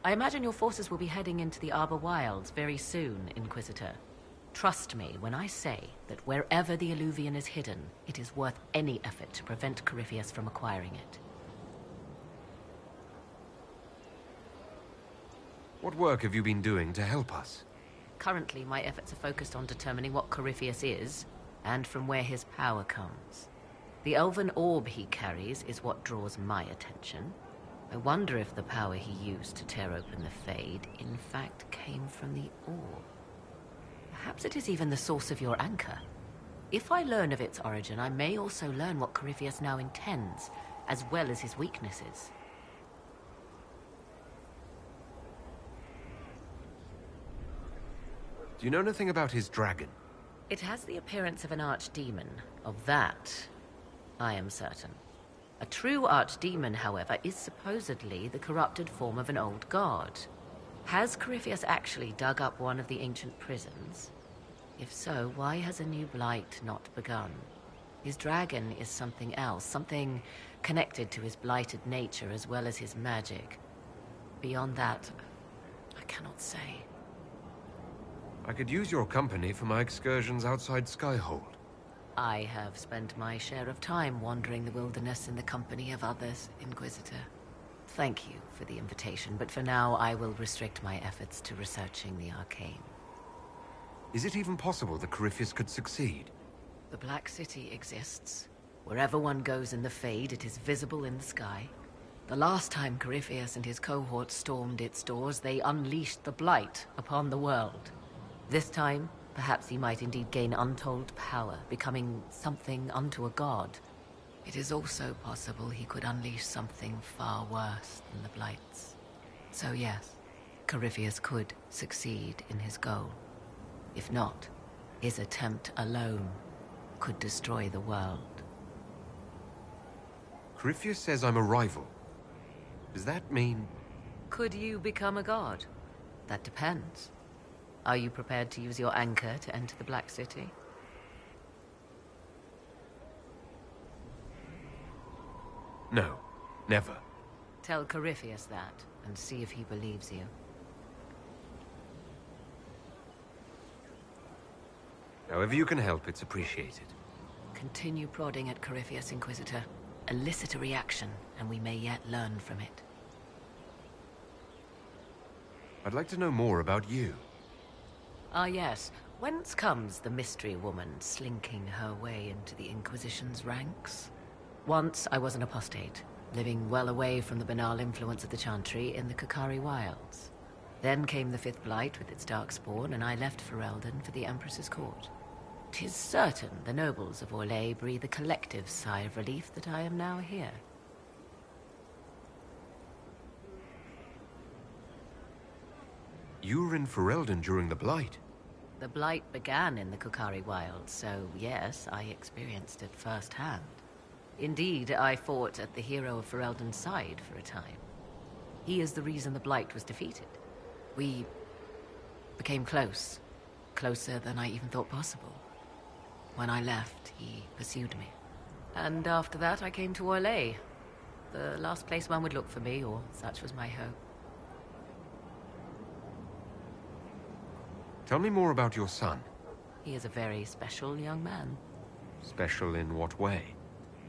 I imagine your forces will be heading into the Arbor Wilds very soon, Inquisitor. Trust me when I say that wherever the Illuvian is hidden, it is worth any effort to prevent Corypheus from acquiring it. What work have you been doing to help us? Currently, my efforts are focused on determining what Corypheus is, and from where his power comes. The elven orb he carries is what draws my attention. I wonder if the power he used to tear open the Fade, in fact, came from the orb. Perhaps it is even the source of your anchor. If I learn of its origin, I may also learn what Corypheus now intends, as well as his weaknesses. Do you know anything about his dragon? It has the appearance of an archdemon. Of that, I am certain. A true archdemon, however, is supposedly the corrupted form of an old god. Has Corypheus actually dug up one of the ancient prisons? If so, why has a new blight not begun? His dragon is something else, something connected to his blighted nature as well as his magic. Beyond that, I cannot say. I could use your company for my excursions outside Skyhold. I have spent my share of time wandering the wilderness in the company of others, Inquisitor. Thank you for the invitation, but for now I will restrict my efforts to researching the arcane. Is it even possible that Corypheus could succeed? The Black City exists. Wherever one goes in the Fade, it is visible in the sky. The last time Corypheus and his cohort stormed its doors, they unleashed the Blight upon the world. This time, perhaps he might indeed gain untold power, becoming something unto a god. It is also possible he could unleash something far worse than the Blights. So yes, Corypheus could succeed in his goal. If not, his attempt alone could destroy the world. Corypheus says I'm a rival. Does that mean... Could you become a god? That depends. Are you prepared to use your anchor to enter the Black City? No, never. Tell Corypheus that, and see if he believes you. However you can help, it's appreciated. Continue prodding at Corypheus, Inquisitor. Elicit a reaction, and we may yet learn from it. I'd like to know more about you. Ah yes, whence comes the mystery woman slinking her way into the Inquisition's ranks? Once I was an apostate, living well away from the banal influence of the Chantry in the Kukari Wilds. Then came the Fifth Blight with its Darkspawn, and I left Ferelden for the Empress's court. 'Tis certain the nobles of Orlais breathe a collective sigh of relief that I am now here. You were in Ferelden during the Blight. The Blight began in the Kukari Wilds, so yes, I experienced it firsthand. Indeed, I fought at the hero of Ferelden's side for a time. He is the reason the Blight was defeated. We became close. Closer than I even thought possible. When I left, he pursued me. And after that, I came to Orlais. The last place one would look for me, or such was my hope. Tell me more about your son. He is a very special young man. Special in what way?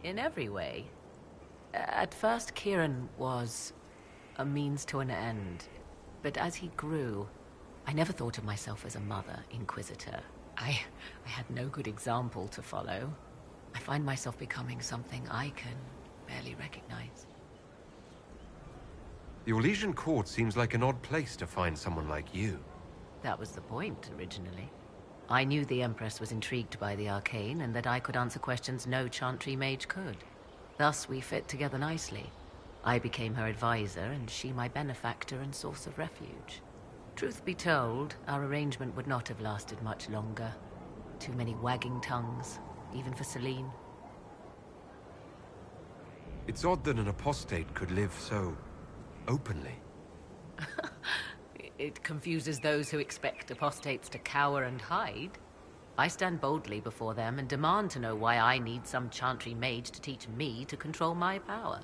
In every way. At first, Kieran was a means to an end. But as he grew, I never thought of myself as a mother Inquisitor. I had no good example to follow. I find myself becoming something I can barely recognize. The Orlesian court seems like an odd place to find someone like you. That was the point, originally. I knew the Empress was intrigued by the arcane, and that I could answer questions no Chantry mage could. Thus, we fit together nicely. I became her advisor, and she my benefactor and source of refuge. Truth be told, our arrangement would not have lasted much longer. Too many wagging tongues, even for Celine. It's odd that an apostate could live so openly. It confuses those who expect apostates to cower and hide. I stand boldly before them and demand to know why I need some Chantry mage to teach me to control my power.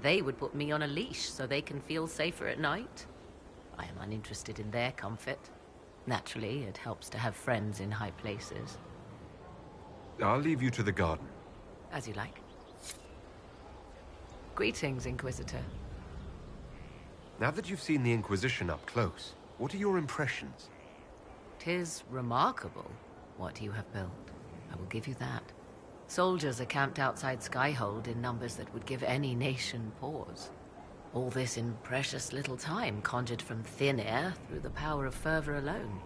They would put me on a leash so they can feel safer at night. I am uninterested in their comfort. Naturally, it helps to have friends in high places. I'll leave you to the garden. As you like. Greetings, Inquisitor. Now that you've seen the Inquisition up close, what are your impressions? 'Tis remarkable what you have built. I will give you that. Soldiers are camped outside Skyhold in numbers that would give any nation pause. All this in precious little time, conjured from thin air through the power of fervor alone.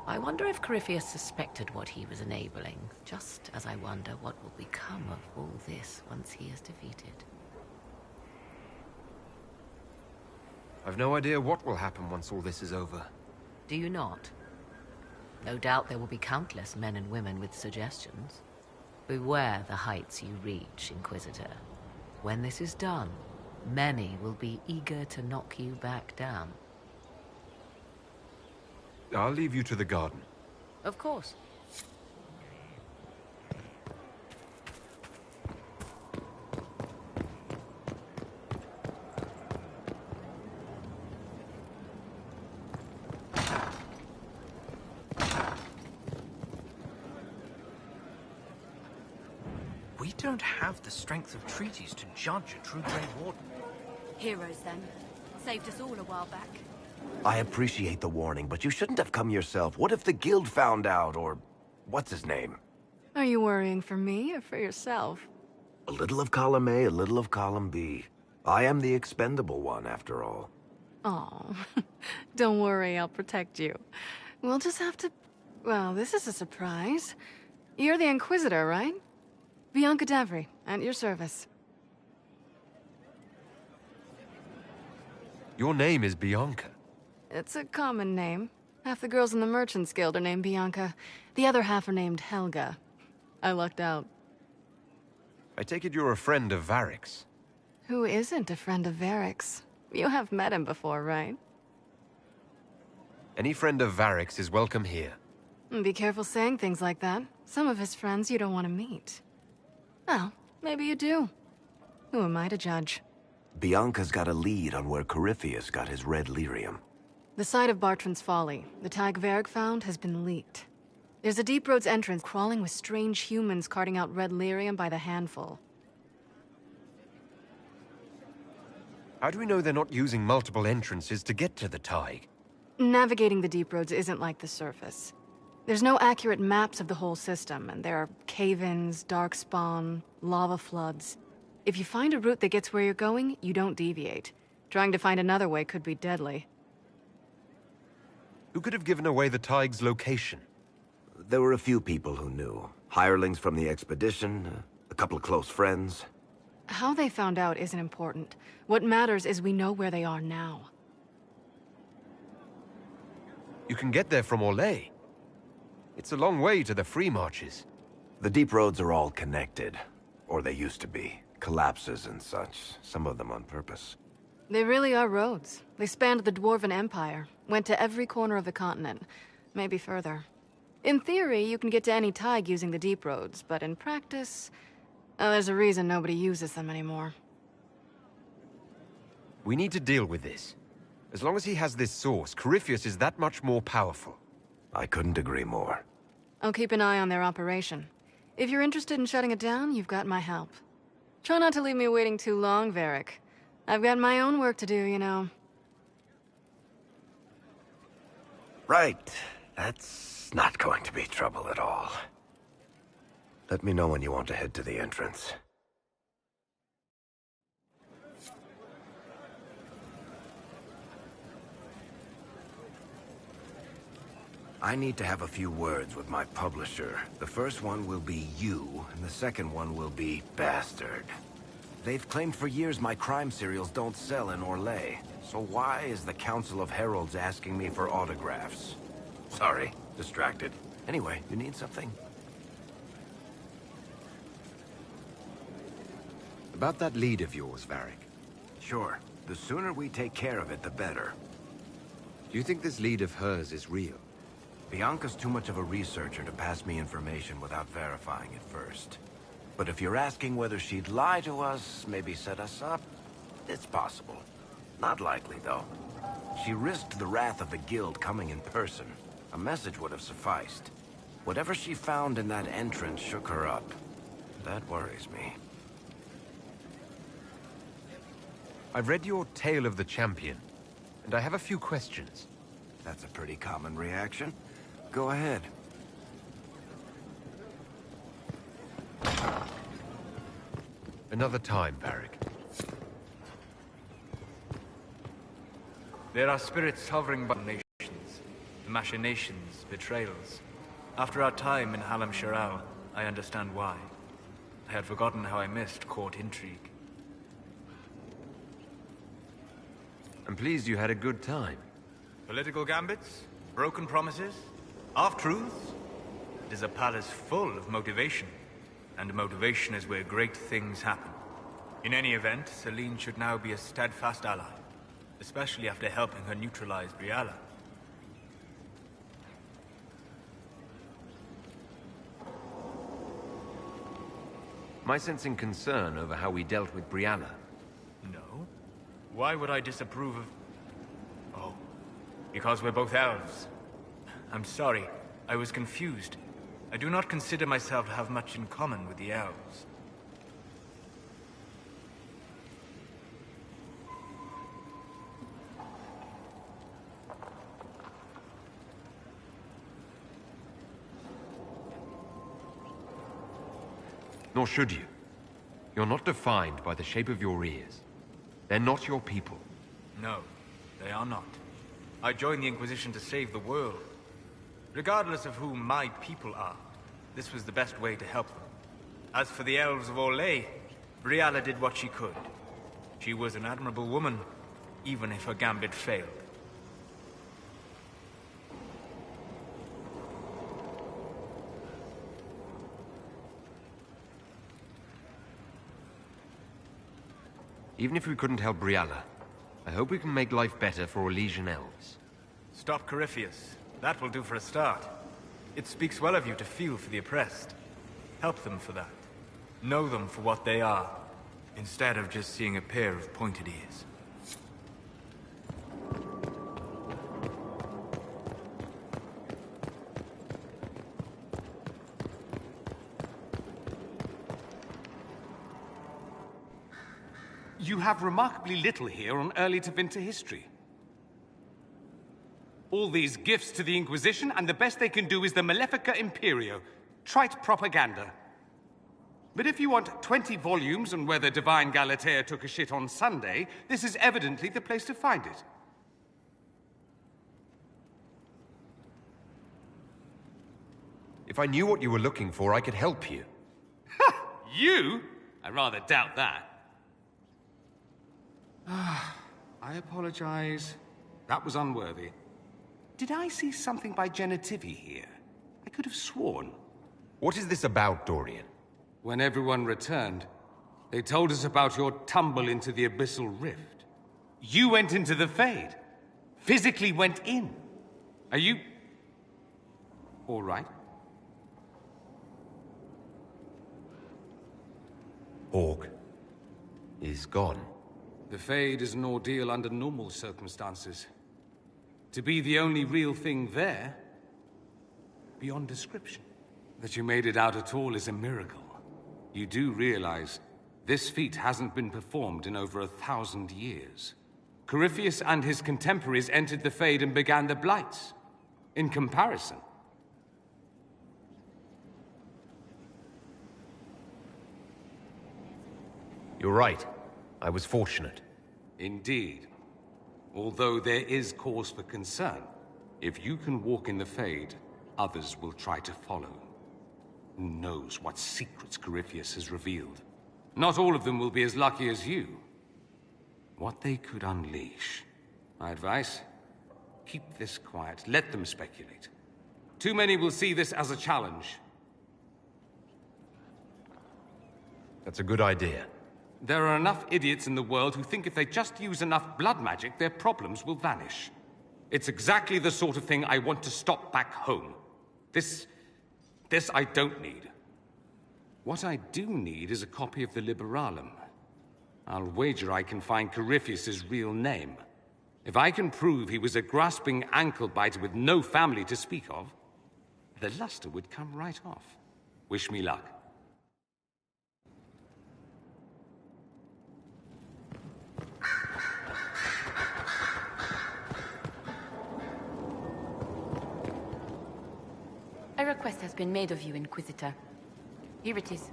I wonder if Corypheus suspected what he was enabling, just as I wonder what will become of all this once he is defeated. I've no idea what will happen once all this is over. Do you not? No doubt there will be countless men and women with suggestions. Beware the heights you reach, Inquisitor. When this is done, many will be eager to knock you back down. I'll leave you to the garden. Of course. We don't have the strength of treaties to judge a true Grey Warden. Heroes, then. Saved us all a while back. I appreciate the warning, but you shouldn't have come yourself. What if the guild found out, or what's his name? Are you worrying for me or for yourself? A little of column A, a little of column B. I am the expendable one, after all. Oh, don't worry, I'll protect you. We'll just have to... Well, this is a surprise. You're the Inquisitor, right? Bianca Davry, at your service. Your name is Bianca. It's a common name. Half the girls in the Merchants Guild are named Bianca. The other half are named Helga. I lucked out. I take it you're a friend of Varric's. Who isn't a friend of Varric's? You have met him before, right? Any friend of Varric's is welcome here. Be careful saying things like that. Some of his friends you don't want to meet. Well, maybe you do. Who am I to judge? Bianca's got a lead on where Corypheus got his red lyrium. The site of Bartran's Folly, the tag Varric found, has been leaked. There's a Deep Roads entrance crawling with strange humans carting out red lyrium by the handful. How do we know they're not using multiple entrances to get to the Tig? Navigating the Deep Roads isn't like the surface. There's no accurate maps of the whole system, and there are cave-ins, darkspawn, lava floods. If you find a route that gets where you're going, you don't deviate. Trying to find another way could be deadly. Who could have given away the Tig's location? There were a few people who knew. Hirelings from the expedition, a couple of close friends. How they found out isn't important. What matters is we know where they are now. You can get there from Orlais. It's a long way to the Free Marches. The Deep Roads are all connected. Or they used to be. Collapses and such. Some of them on purpose. They really are roads. They spanned the Dwarven Empire. Went to every corner of the continent. Maybe further. In theory, you can get to any Tig using the Deep Roads, but in practice... there's a reason nobody uses them anymore. We need to deal with this. As long as he has this source, Corypheus is that much more powerful. I couldn't agree more. I'll keep an eye on their operation. If you're interested in shutting it down, you've got my help. Try not to leave me waiting too long, Varric. I've got my own work to do, you know. Right. That's not going to be trouble at all. Let me know when you want to head to the entrance. I need to have a few words with my publisher. The first one will be you, and the second one will be Bastard. They've claimed for years my crime serials don't sell in Orlais. So why is the Council of Heralds asking me for autographs? Sorry, distracted. Anyway, you need something? About that lead of yours, Varric. Sure. The sooner we take care of it, the better. Do you think this lead of hers is real? Bianca's too much of a researcher to pass me information without verifying it first. But if you're asking whether she'd lie to us, maybe set us up, it's possible. Not likely, though. She risked the wrath of the guild coming in person. A message would have sufficed. Whatever she found in that entrance shook her up. That worries me. I've read your Tale of the Champion, and I have a few questions. That's a pretty common reaction. Go ahead. Another time, Varric. There are spirits hovering by nations, the machinations, betrayals. After our time in Halam Shiral, I understand why. I had forgotten how I missed court intrigue. I'm pleased you had a good time. Political gambits, broken promises, half-truths. It is a palace full of motivation, and motivation is where great things happen. In any event, Celine should now be a steadfast ally, especially after helping her neutralize Briala. Am I sensing concern over how we dealt with Briala? No. Why would I disapprove of... Oh, because we're both elves. I'm sorry, I was confused. I do not consider myself to have much in common with the elves. Nor should you. You're not defined by the shape of your ears. They're not your people. No, they are not. I joined the Inquisition to save the world. Regardless of who my people are, this was the best way to help them. As for the elves of Orlais, Briala did what she could. She was an admirable woman, even if her gambit failed. Even if we couldn't help Briala, I hope we can make life better for Orlesian elves. Stop Corypheus. That will do for a start. It speaks well of you to feel for the oppressed. Help them for that. Know them for what they are, instead of just seeing a pair of pointed ears. You have remarkably little here on early Tevinter history. All these gifts to the Inquisition, and the best they can do is the Malefica Imperio. Trite propaganda. But if you want 20 volumes on whether Divine Galatea took a shit on Sunday, this is evidently the place to find it. If I knew what you were looking for, I could help you. Ha! You? I rather doubt that. I apologize. That was unworthy. Did I see something by Genitivi here? I could have sworn. What is this about, Dorian? When everyone returned, they told us about your tumble into the Abyssal Rift. You went into the Fade. Physically went in. Are you... all right? Orc is gone. The Fade is an ordeal under normal circumstances. To be the only real thing there, beyond description. That you made it out at all is a miracle. You do realize this feat hasn't been performed in over 1,000 years. Corypheus and his contemporaries entered the Fade and began the Blights. In comparison, you're right. I was fortunate. Indeed. Although there is cause for concern. If you can walk in the Fade, others will try to follow. Who knows what secrets Corypheus has revealed? Not all of them will be as lucky as you. What they could unleash. My advice? Keep this quiet. Let them speculate. Too many will see this as a challenge. That's a good idea. There are enough idiots in the world who think if they just use enough blood magic, their problems will vanish. It's exactly the sort of thing I want to stop back home. This I don't need. What I do need is a copy of the Liberalum. I'll wager I can find Corypheus's real name. If I can prove he was a grasping ankle-biter with no family to speak of, the luster would come right off. Wish me luck. A request has been made of you, Inquisitor. Here it is.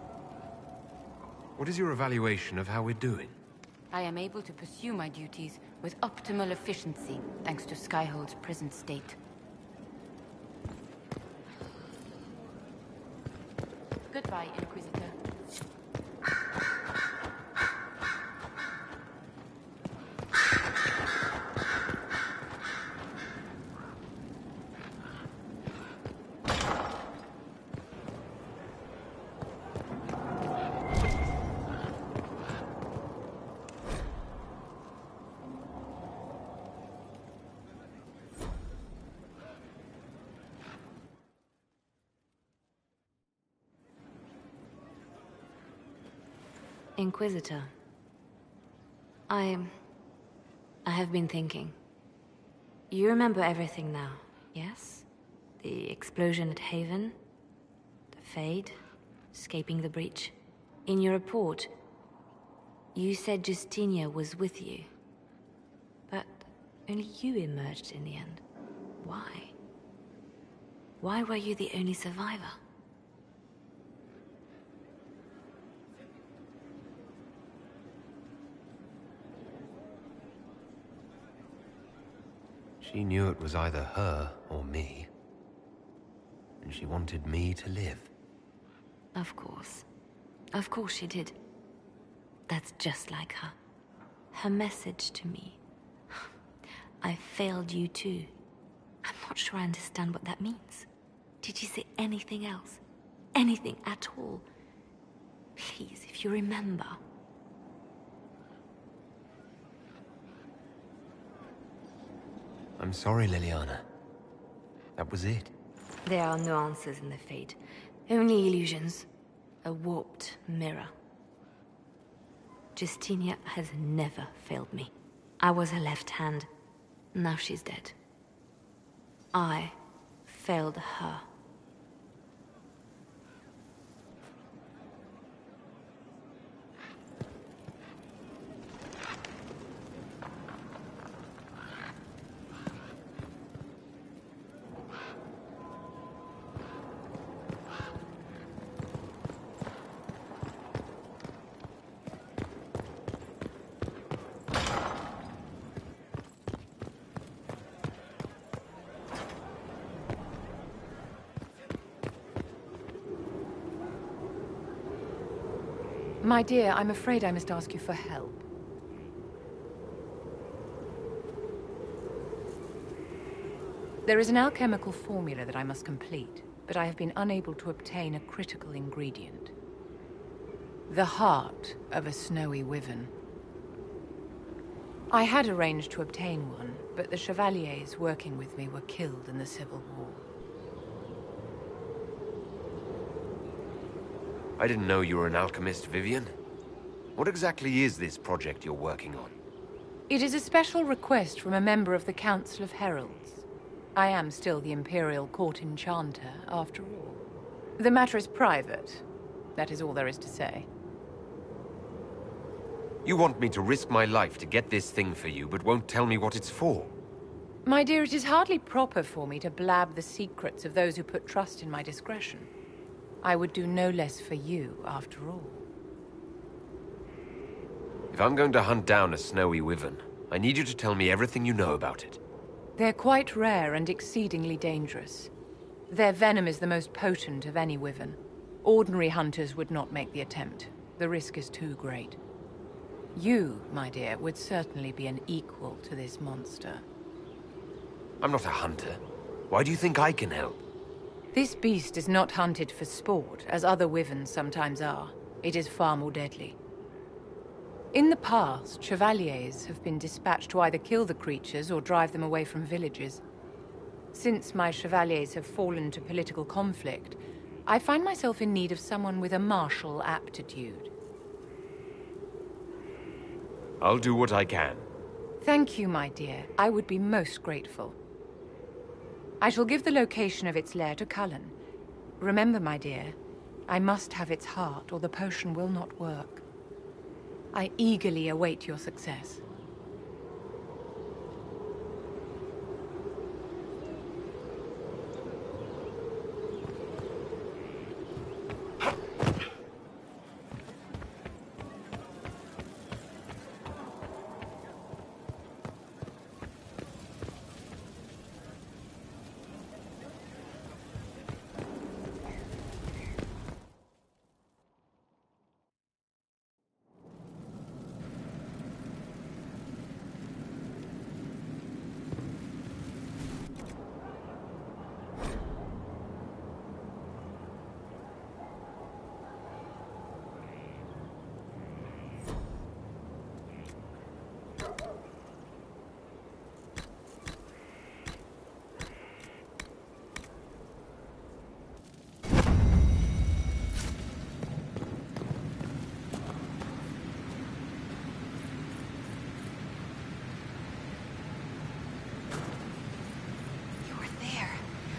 What is your evaluation of how we're doing? I am able to pursue my duties with optimal efficiency, thanks to Skyhold's present state. Goodbye, Inquisitor. Inquisitor. I have been thinking. You remember everything now, yes? The explosion at Haven, the Fade, escaping the breach. In your report, you said Justinia was with you. But only you emerged in the end. Why? Why were you the only survivor? She knew it was either her or me. And she wanted me to live. Of course. Of course she did. That's just like her. Her message to me. I failed you too. I'm not sure I understand what that means. Did you say anything else? Anything at all? Please, if you remember. I'm sorry, Liliana. That was it. There are no answers in the Fate. Only illusions. A warped mirror. Justinia has never failed me. I was her left hand. Now she's dead. I failed her. My dear, I'm afraid I must ask you for help. There is an alchemical formula that I must complete, but I have been unable to obtain a critical ingredient. The heart of a snowy wyvern. I had arranged to obtain one, but the chevaliers working with me were killed in the Civil War. I didn't know you were an alchemist, Vivian. What exactly is this project you're working on? It is a special request from a member of the Council of Heralds. I am still the Imperial Court Enchanter, after all. The matter is private. That is all there is to say. You want me to risk my life to get this thing for you, but won't tell me what it's for? My dear, it is hardly proper for me to blab the secrets of those who put trust in my discretion. I would do no less for you, after all. If I'm going to hunt down a snowy wyvern, I need you to tell me everything you know about it. They're quite rare and exceedingly dangerous. Their venom is the most potent of any wyvern. Ordinary hunters would not make the attempt. The risk is too great. You, my dear, would certainly be an equal to this monster. I'm not a hunter. Why do you think I can help? This beast is not hunted for sport, as other wyverns sometimes are. It is far more deadly. In the past, chevaliers have been dispatched to either kill the creatures or drive them away from villages. Since my chevaliers have fallen to political conflict, I find myself in need of someone with a martial aptitude. I'll do what I can. Thank you, my dear. I would be most grateful. I shall give the location of its lair to Cullen. Remember, my dear, I must have its heart, or the potion will not work. I eagerly await your success.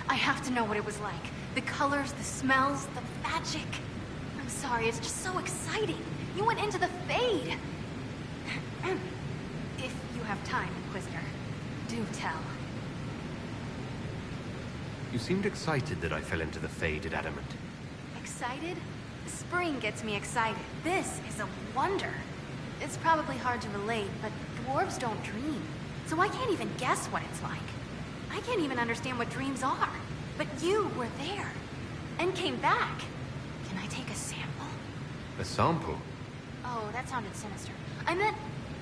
I have to know what it was like. The colors, the smells, the magic. I'm sorry, it's just so exciting. You went into the Fade. If you have time, Inquisitor, do tell. You seemed excited that I fell into the Fade at Adamant. Excited? Spring gets me excited. This is a wonder. It's probably hard to relate, but dwarves don't dream. So I can't even guess what it's like. I can't even understand what dreams are. But you were there. And came back. Can I take a sample? A sample? Oh, that sounded sinister. I meant,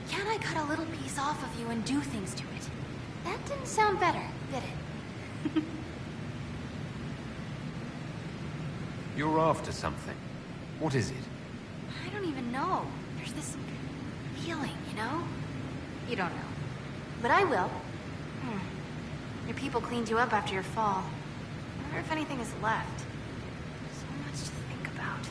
can I cut a little piece off of you and do things to it? That didn't sound better, did it? You're after something. What is it? I don't even know. There's this feeling, you know? You don't know. But I will. Your people cleaned you up after your fall. I wonder if anything is left. So much to think about.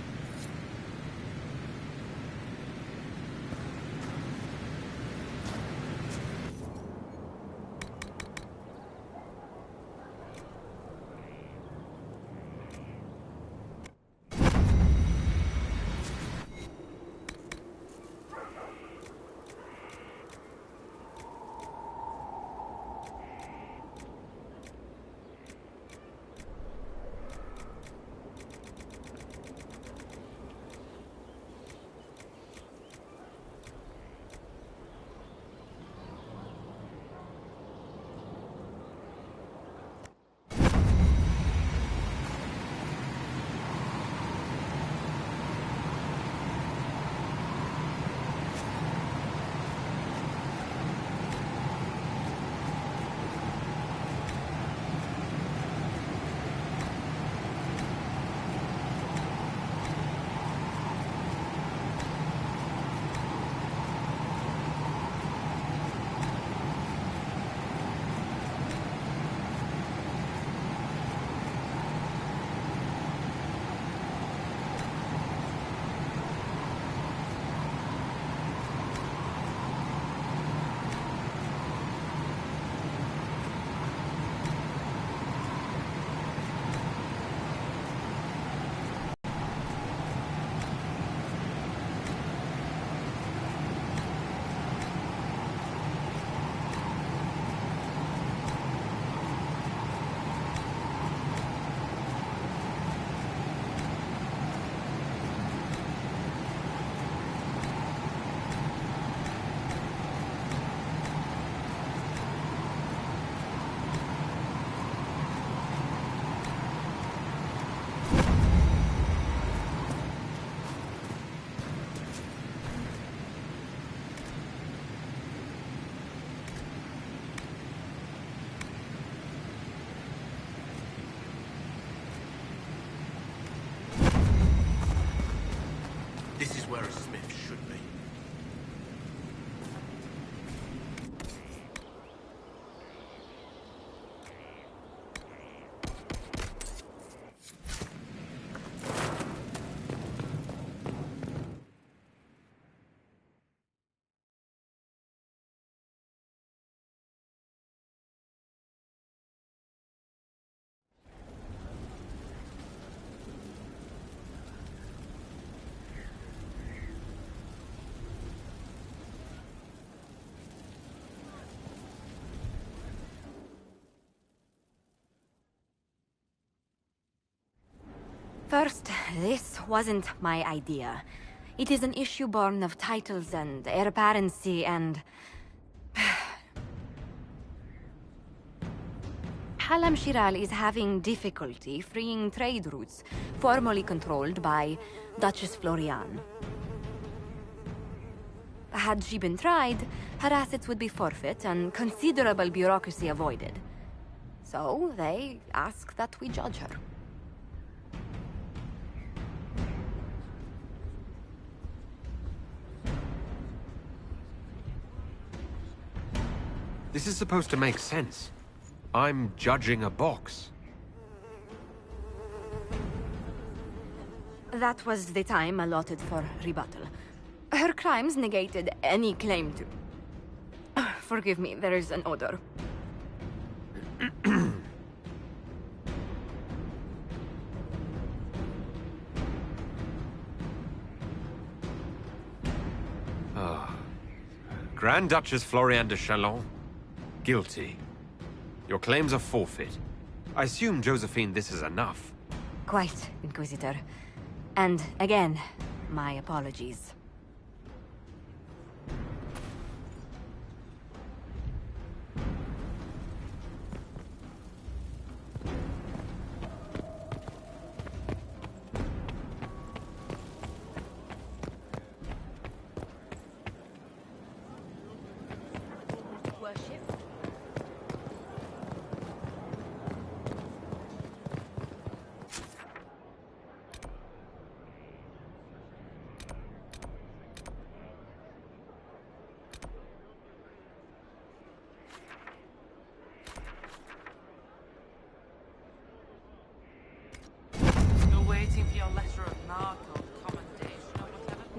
First, this wasn't my idea. It is an issue born of titles and heir apparency and... Halam Shiral is having difficulty freeing trade routes formerly controlled by Duchess Florian. Had she been tried, her assets would be forfeit and considerable bureaucracy avoided. So, they ask that we judge her. This is supposed to make sense. I'm judging a box. That was the time allotted for rebuttal. Her crimes negated any claim to... Forgive me, there is an odor. Grand Duchess Florian de Chalon. Guilty. Your claims are forfeit. I assume, Josephine, this is enough. Quite, Inquisitor. And again, my apologies.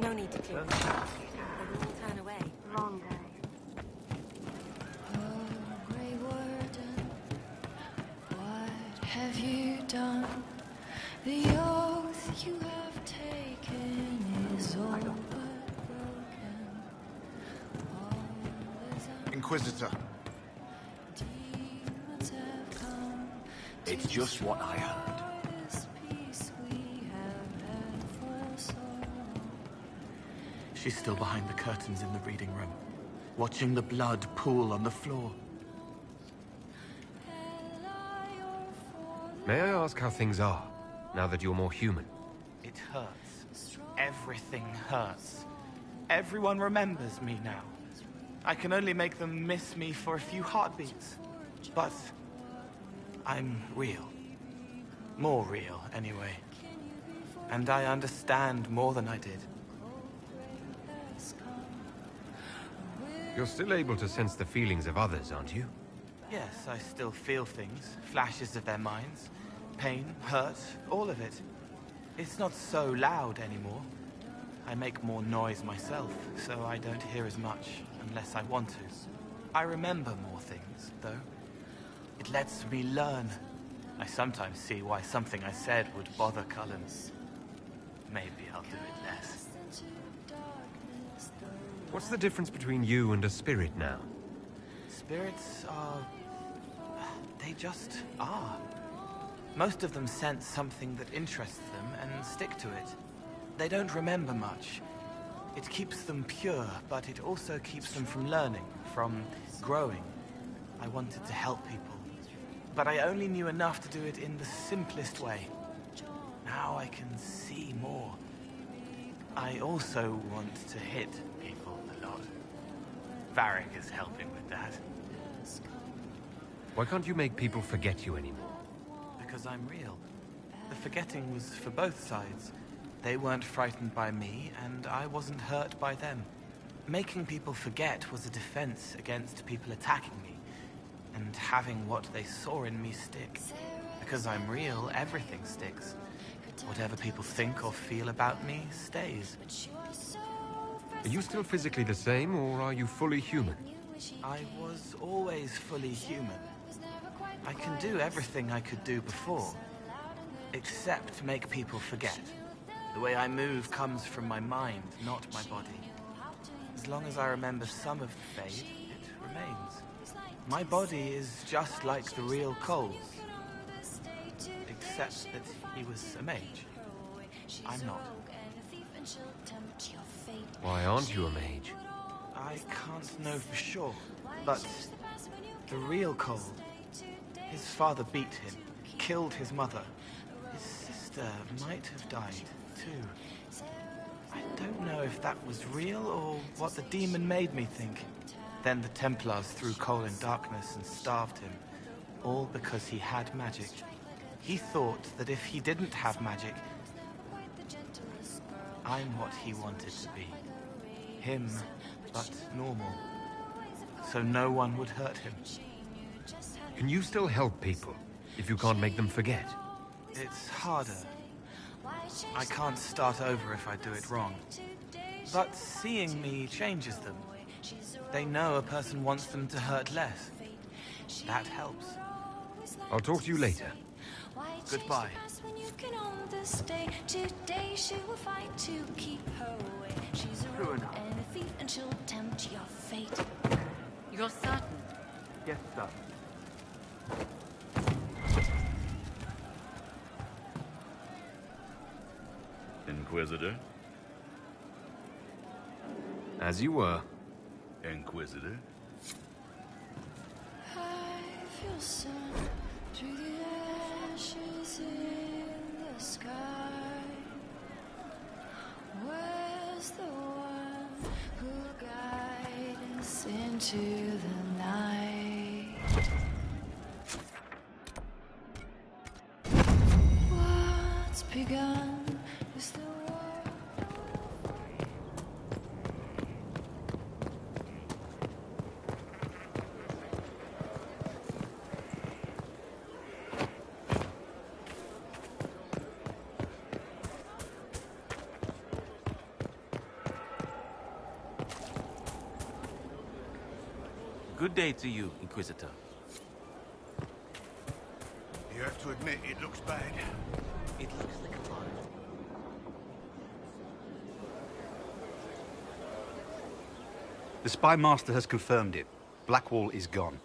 No need to clear it. They will all turn away. Long day. Grey Warden, what have you done? The oath you have taken is all but broken. Inquisitor. Demons have come. It's just what I heard. She's still behind the curtains in the reading room, watching the blood pool on the floor. May I ask how things are, now that you're more human? It hurts. Everything hurts. Everyone remembers me now. I can only make them miss me for a few heartbeats. But I'm real. More real, anyway. And I understand more than I did. You're still able to sense the feelings of others, aren't you? Yes, I still feel things. Flashes of their minds. Pain, hurt, all of it. It's not so loud anymore. I make more noise myself, so I don't hear as much unless I want to. I remember more things, though. It lets me learn. I sometimes see why something I said would bother Cullen. Maybe I'll do it less. What's the difference between you and a spirit now? Spirits are... they just are. Most of them sense something that interests them and stick to it. They don't remember much. It keeps them pure, but it also keeps them from learning, from growing. I wanted to help people, but I only knew enough to do it in the simplest way. Now I can see more. I also want to hit people a lot. Varric is helping with that. Why can't you make people forget you anymore? Because I'm real. The forgetting was for both sides. They weren't frightened by me, and I wasn't hurt by them. Making people forget was a defense against people attacking me, and having what they saw in me stick. Because I'm real, everything sticks. Whatever people think or feel about me stays. Are you still physically the same, or are you fully human? I was always fully human. I can do everything I could do before, except make people forget. The way I move comes from my mind, not my body. As long as I remember some of the Fade, it remains. My body is just like the real Cole's, except that he was a mage. I'm not. Why aren't you a mage? I can't know for sure, but the real Cole, his father beat him, killed his mother. His sister might have died, too. I don't know if that was real or what the demon made me think. Then the Templars threw Cole in darkness and starved him, all because he had magic. He thought that if he didn't have magic, I'm what he wanted to be. Him, but normal. So no one would hurt him. Can you still help people if you can't make them forget? It's harder. I can't start over if I do it wrong. But seeing me changes them. They know a person wants them to hurt less. That helps. I'll talk to you later. Goodbye. Today she will fight to keep her away. She's a rogue and a thief, and she'll tempt your fate. You're certain? Yes, sir. Inquisitor? As you were. Inquisitor? I feel sun through the ashes in the sky. Where's the one who guides us into the night? What's begun is the Good day to you, Inquisitor. You have to admit, it looks bad. It looks like a lie. The Spy Master has confirmed it. Blackwall is gone.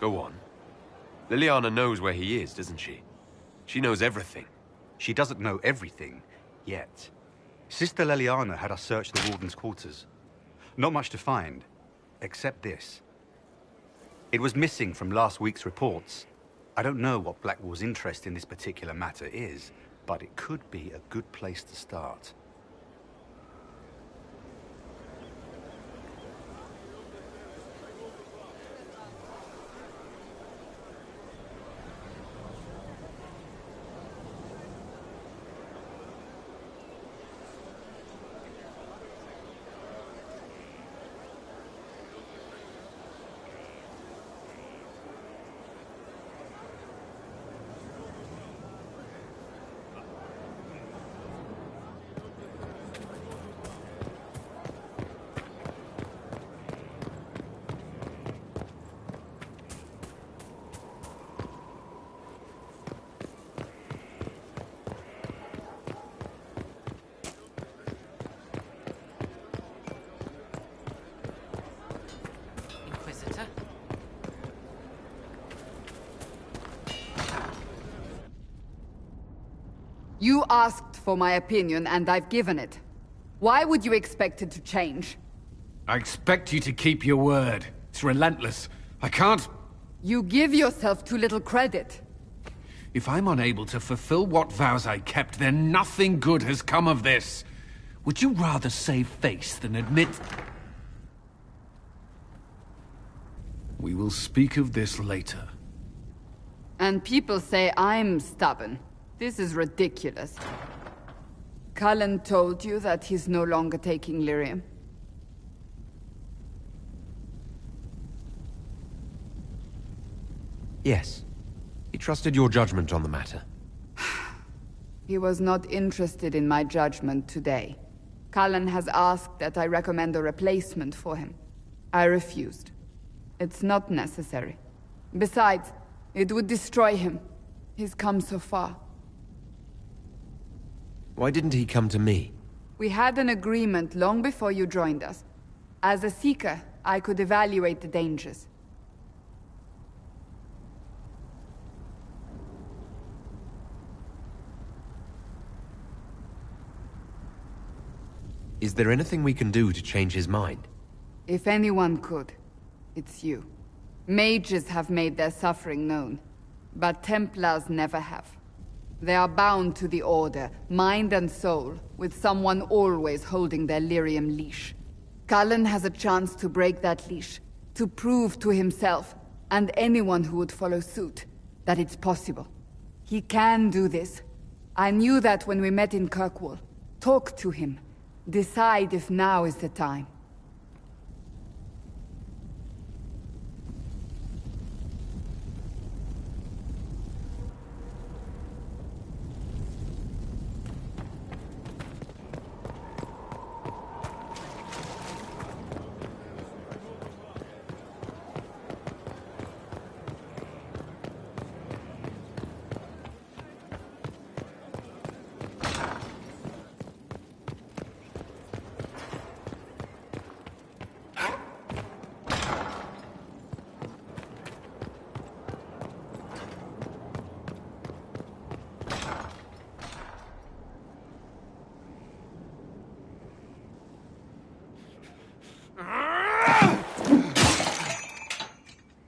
Go on. Liliana knows where he is, doesn't she? She knows everything. She doesn't know everything, yet. Sister Leliana had us search the Warden's quarters. Not much to find, except this. It was missing from last week's reports. I don't know what Blackwall's interest in this particular matter is, but it could be a good place to start. You asked for my opinion, and I've given it. Why would you expect it to change? I expect you to keep your word. It's relentless. I can't... You give yourself too little credit. If I'm unable to fulfill what vows I kept, then nothing good has come of this. Would you rather save face than admit... We will speak of this later. And people say I'm stubborn. This is ridiculous. Cullen told you that he's no longer taking lyrium? Yes. He trusted your judgment on the matter. He was not interested in my judgment today. Cullen has asked that I recommend a replacement for him. I refused. It's not necessary. Besides, it would destroy him. He's come so far. Why didn't he come to me? We had an agreement long before you joined us. As a Seeker, I could evaluate the dangers. Is there anything we can do to change his mind? If anyone could, it's you. Mages have made their suffering known, but Templars never have. They are bound to the Order, mind and soul, with someone always holding their lyrium leash. Cullen has a chance to break that leash, to prove to himself, and anyone who would follow suit, that it's possible. He can do this. I knew that when we met in Kirkwall. Talk to him. Decide if now is the time.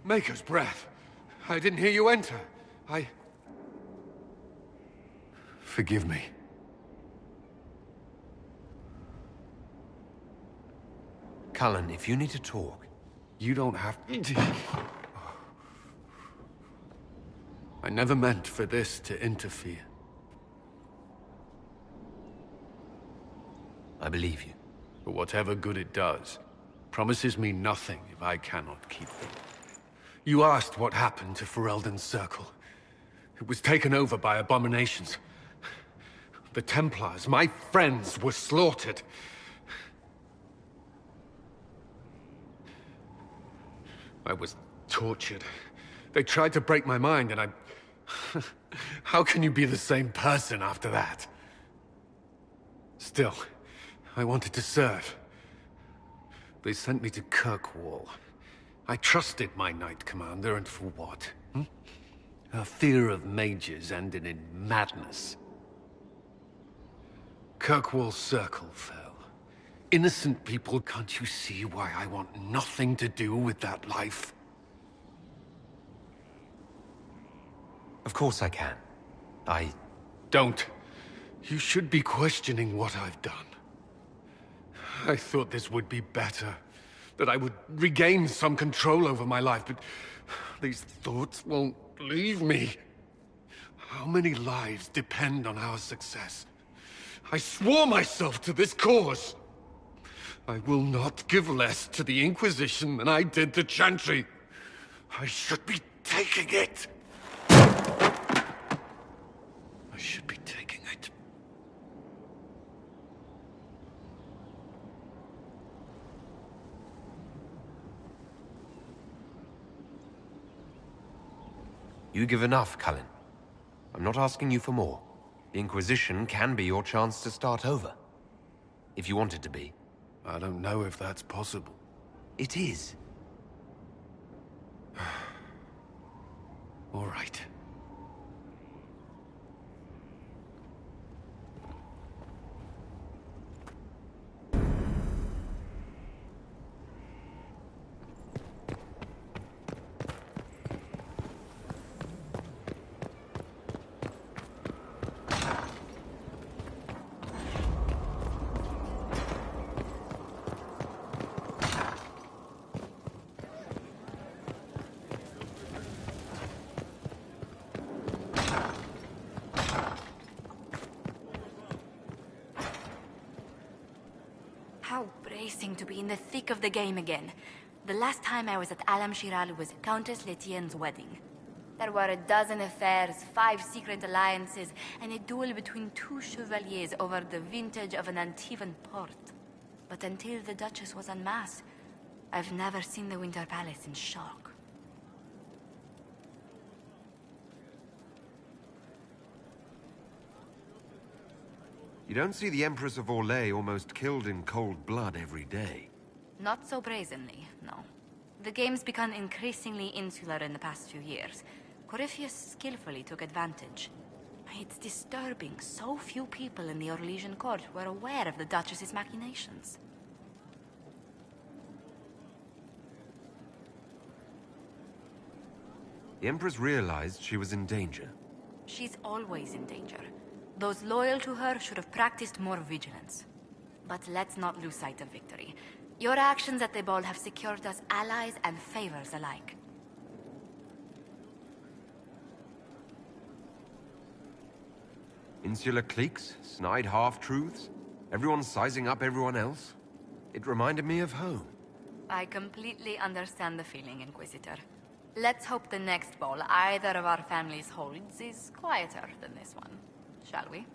Maker's breath. I didn't hear you enter. Forgive me. Cullen, if you need to talk... You don't have to. I never meant for this to interfere. I believe you. But whatever good it does, promises me nothing if I cannot keep it. You asked what happened to Ferelden's Circle. It was taken over by abominations. The Templars, my friends, were slaughtered. I was tortured. They tried to break my mind, and I... How can you be the same person after that? Still, I wanted to serve. They sent me to Kirkwall. I trusted my Knight Commander, and for what? Her fear of mages ended in madness. Kirkwall Circle fell. Innocent people, can't you see why I want nothing to do with that life? Of course I can. Don't. You should be questioning what I've done. I thought this would be better. That I would regain some control over my life, but these thoughts won't leave me. How many lives depend on our success? I swore myself to this cause. I will not give less to the Inquisition than I did to Chantry. I should be taking it. I should be taking it. You give enough, Cullen. I'm not asking you for more. The Inquisition can be your chance to start over. If you want it to be. I don't know if that's possible. It is. All right. How bracing to be in the thick of the game again. The last time I was at Alam Shiral was Countess Letienne's wedding. There were a dozen affairs, 5 secret alliances, and a duel between 2 chevaliers over the vintage of an Antivan port. But until the Duchess was en masse, I've never seen the Winter Palace in shock. You don't see the Empress of Orlais almost killed in cold blood every day. Not so brazenly, no. The game's become increasingly insular in the past few years. Corypheus skillfully took advantage. It's disturbing. So few people in the Orlesian court were aware of the Duchess's machinations. The Empress realized she was in danger. She's always in danger. Those loyal to her should have practiced more vigilance. But let's not lose sight of victory. Your actions at the ball have secured us allies and favors alike. Insular cliques, snide half-truths, everyone sizing up everyone else. It reminded me of home. I completely understand the feeling, Inquisitor. Let's hope the next ball either of our families holds is quieter than this one. Shall we?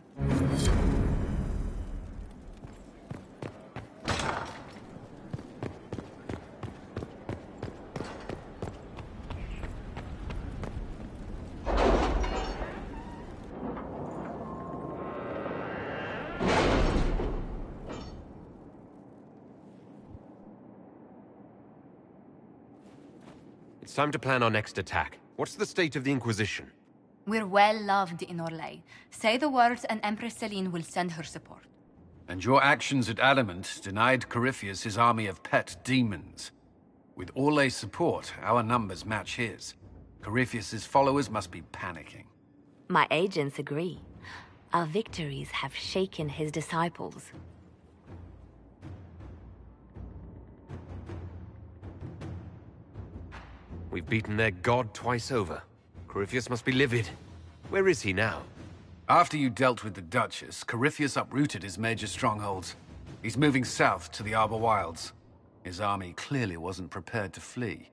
It's time to plan our next attack. What's the state of the Inquisition? We're well loved in Orlais. Say the words and Empress Celine will send her support. And your actions at Adamant denied Corypheus his army of pet demons. With Orlais' support, our numbers match his. Corypheus's followers must be panicking. My agents agree. Our victories have shaken his disciples. We've beaten their god twice over. Corypheus must be livid. Where is he now? After you dealt with the Duchess, Corypheus uprooted his major strongholds. He's moving south to the Arbor Wilds. His army clearly wasn't prepared to flee.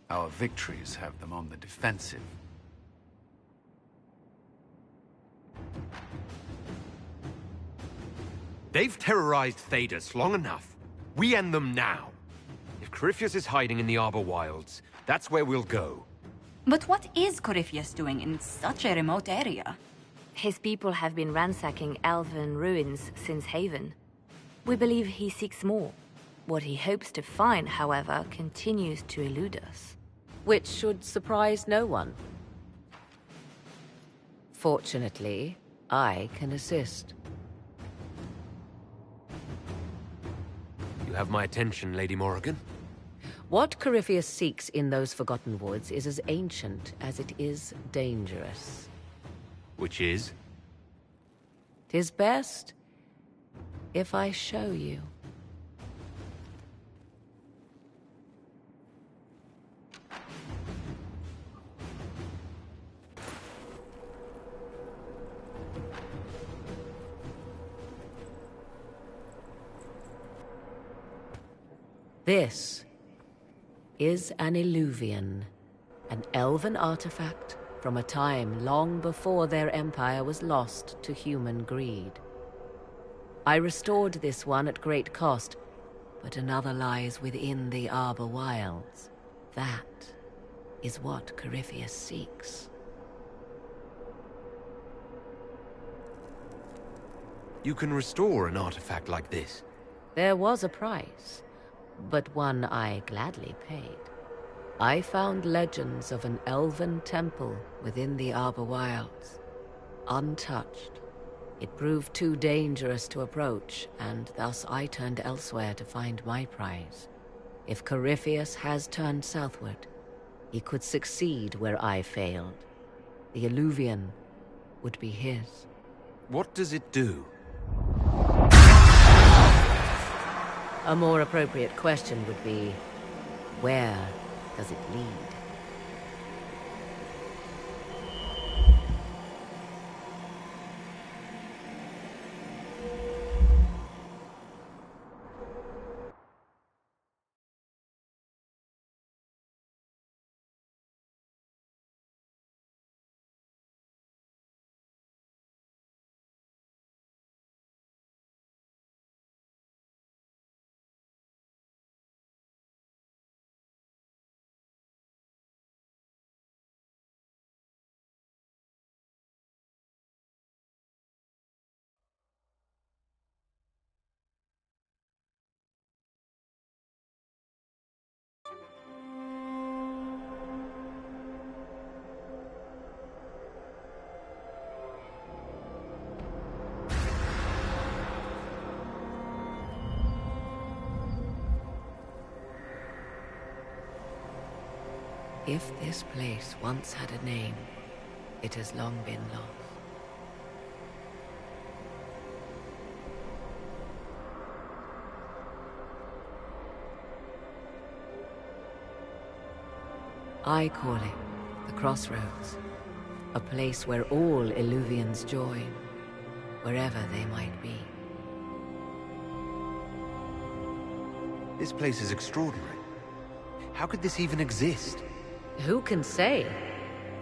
Our victories have them on the defensive. They've terrorized Thedas long enough. We end them now. If Corypheus is hiding in the Arbor Wilds, that's where we'll go. But what is Corypheus doing in such a remote area? His people have been ransacking elven ruins since Haven. We believe he seeks more. What he hopes to find, however, continues to elude us. Which should surprise no one. Fortunately, I can assist. You have my attention, Lady Morrigan. What Corypheus seeks in those Forgotten Woods is as ancient as it is dangerous. Which is? 'Tis best if I show you. This is an Illuvian, an elven artifact from a time long before their empire was lost to human greed. I restored this one at great cost, but another lies within the Arbor Wilds. That is what Corypheus seeks. You can restore an artifact like this. There was a price, but one I gladly paid. I found legends of an elven temple within the Arbor Wilds. Untouched. It proved too dangerous to approach, and thus I turned elsewhere to find my prize. If Corypheus has turned southward, he could succeed where I failed. The Illuvian would be his. What does it do? A more appropriate question would be, where does it lead? If this place once had a name, it has long been lost. I call it the Crossroads, a place where all Illuvians join, wherever they might be. This place is extraordinary. How could this even exist? Who can say?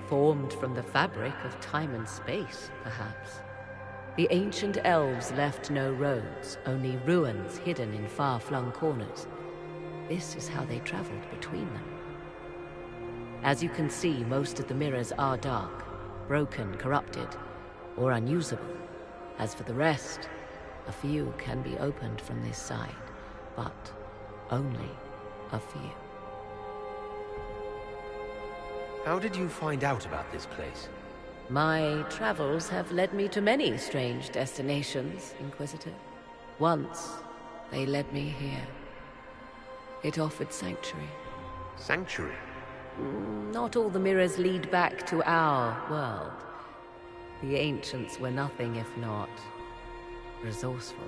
Formed from the fabric of time and space, perhaps. The ancient elves left no roads, only ruins hidden in far-flung corners. This is how they traveled between them. As you can see, most of the mirrors are dark, broken, corrupted, or unusable. As for the rest, a few can be opened from this side, but only a few. How did you find out about this place? My travels have led me to many strange destinations, Inquisitor. Once, they led me here. It offered sanctuary. Sanctuary? Not all the mirrors lead back to our world. The ancients were nothing if not resourceful.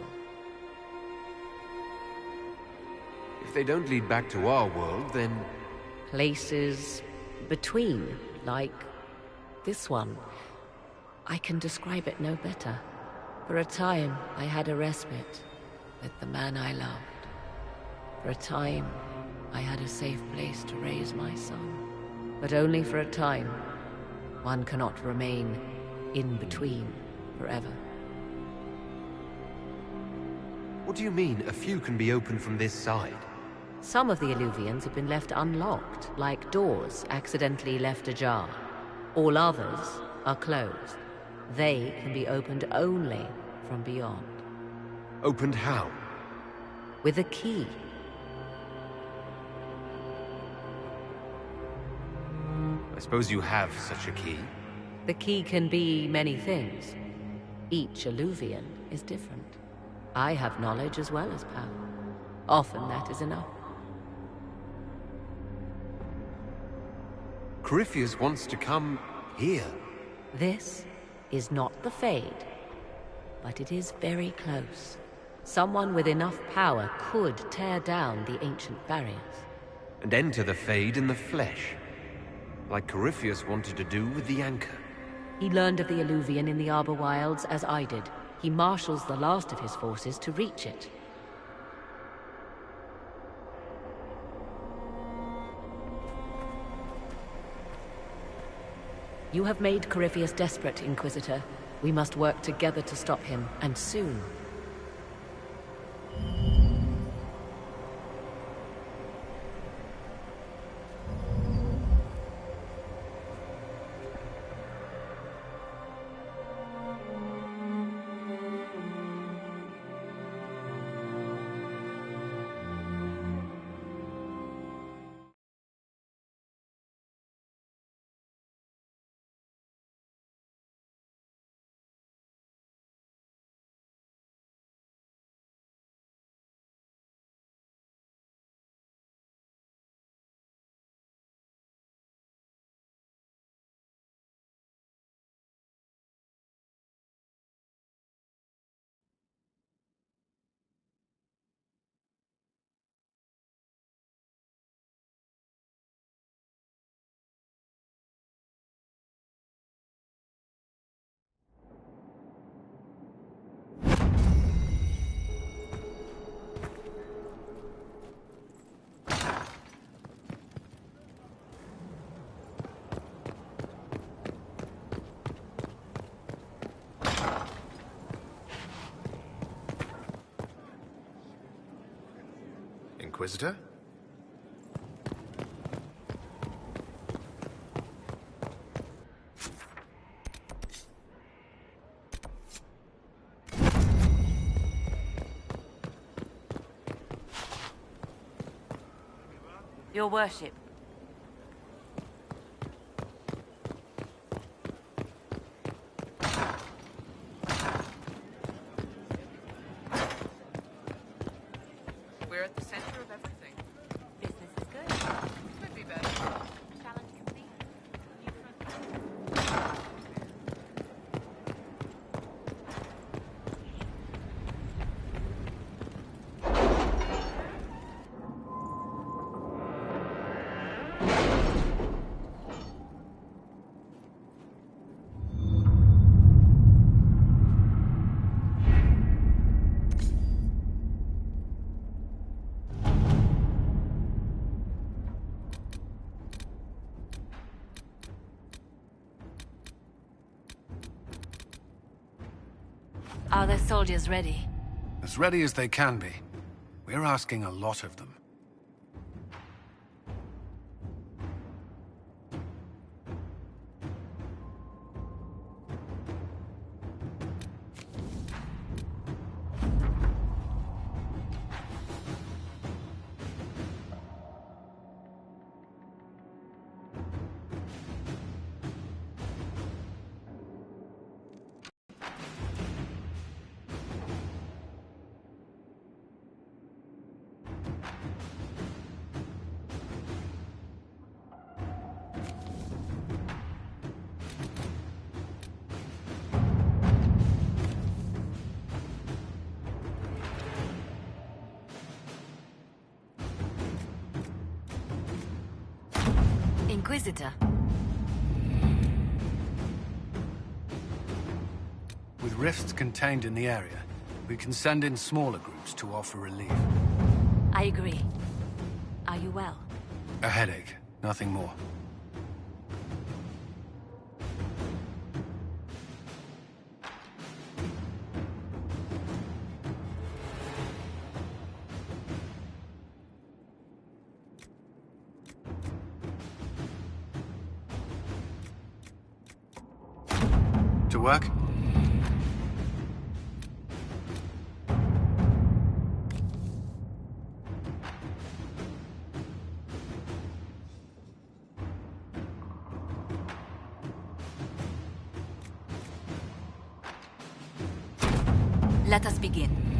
If they don't lead back to our world, then... Places between, like this one. I can describe it no better. For a time, I had a respite with the man I loved. For a time, I had a safe place to raise my son. But only for a time. One cannot remain in between forever. What do you mean, a few can be opened from this side? Some of the Illuvians have been left unlocked, like doors accidentally left ajar. All others are closed. They can be opened only from beyond. Opened how? With a key. I suppose you have such a key. The key can be many things. Each Illuvian is different. I have knowledge as well as power. Often that is enough. Corypheus wants to come here. This is not the Fade, but it is very close. Someone with enough power could tear down the ancient barriers. And enter the Fade in the flesh. Like Corypheus wanted to do with the Anchor. He learned of the Illuvian in the Arbor Wilds as I did. He marshals the last of his forces to reach it. You have made Corypheus desperate, Inquisitor. We must work together to stop him, and soon. Inquisitor? Your worship. We're at the center of everything. Business is good. Could be better. Challenge Are the soldiers ready? As ready as they can be. We're asking a lot of them. Inquisitor. With rifts contained in the area, we can send in smaller groups to offer relief. I agree. Are you well? A headache, nothing more. To work? Let us begin.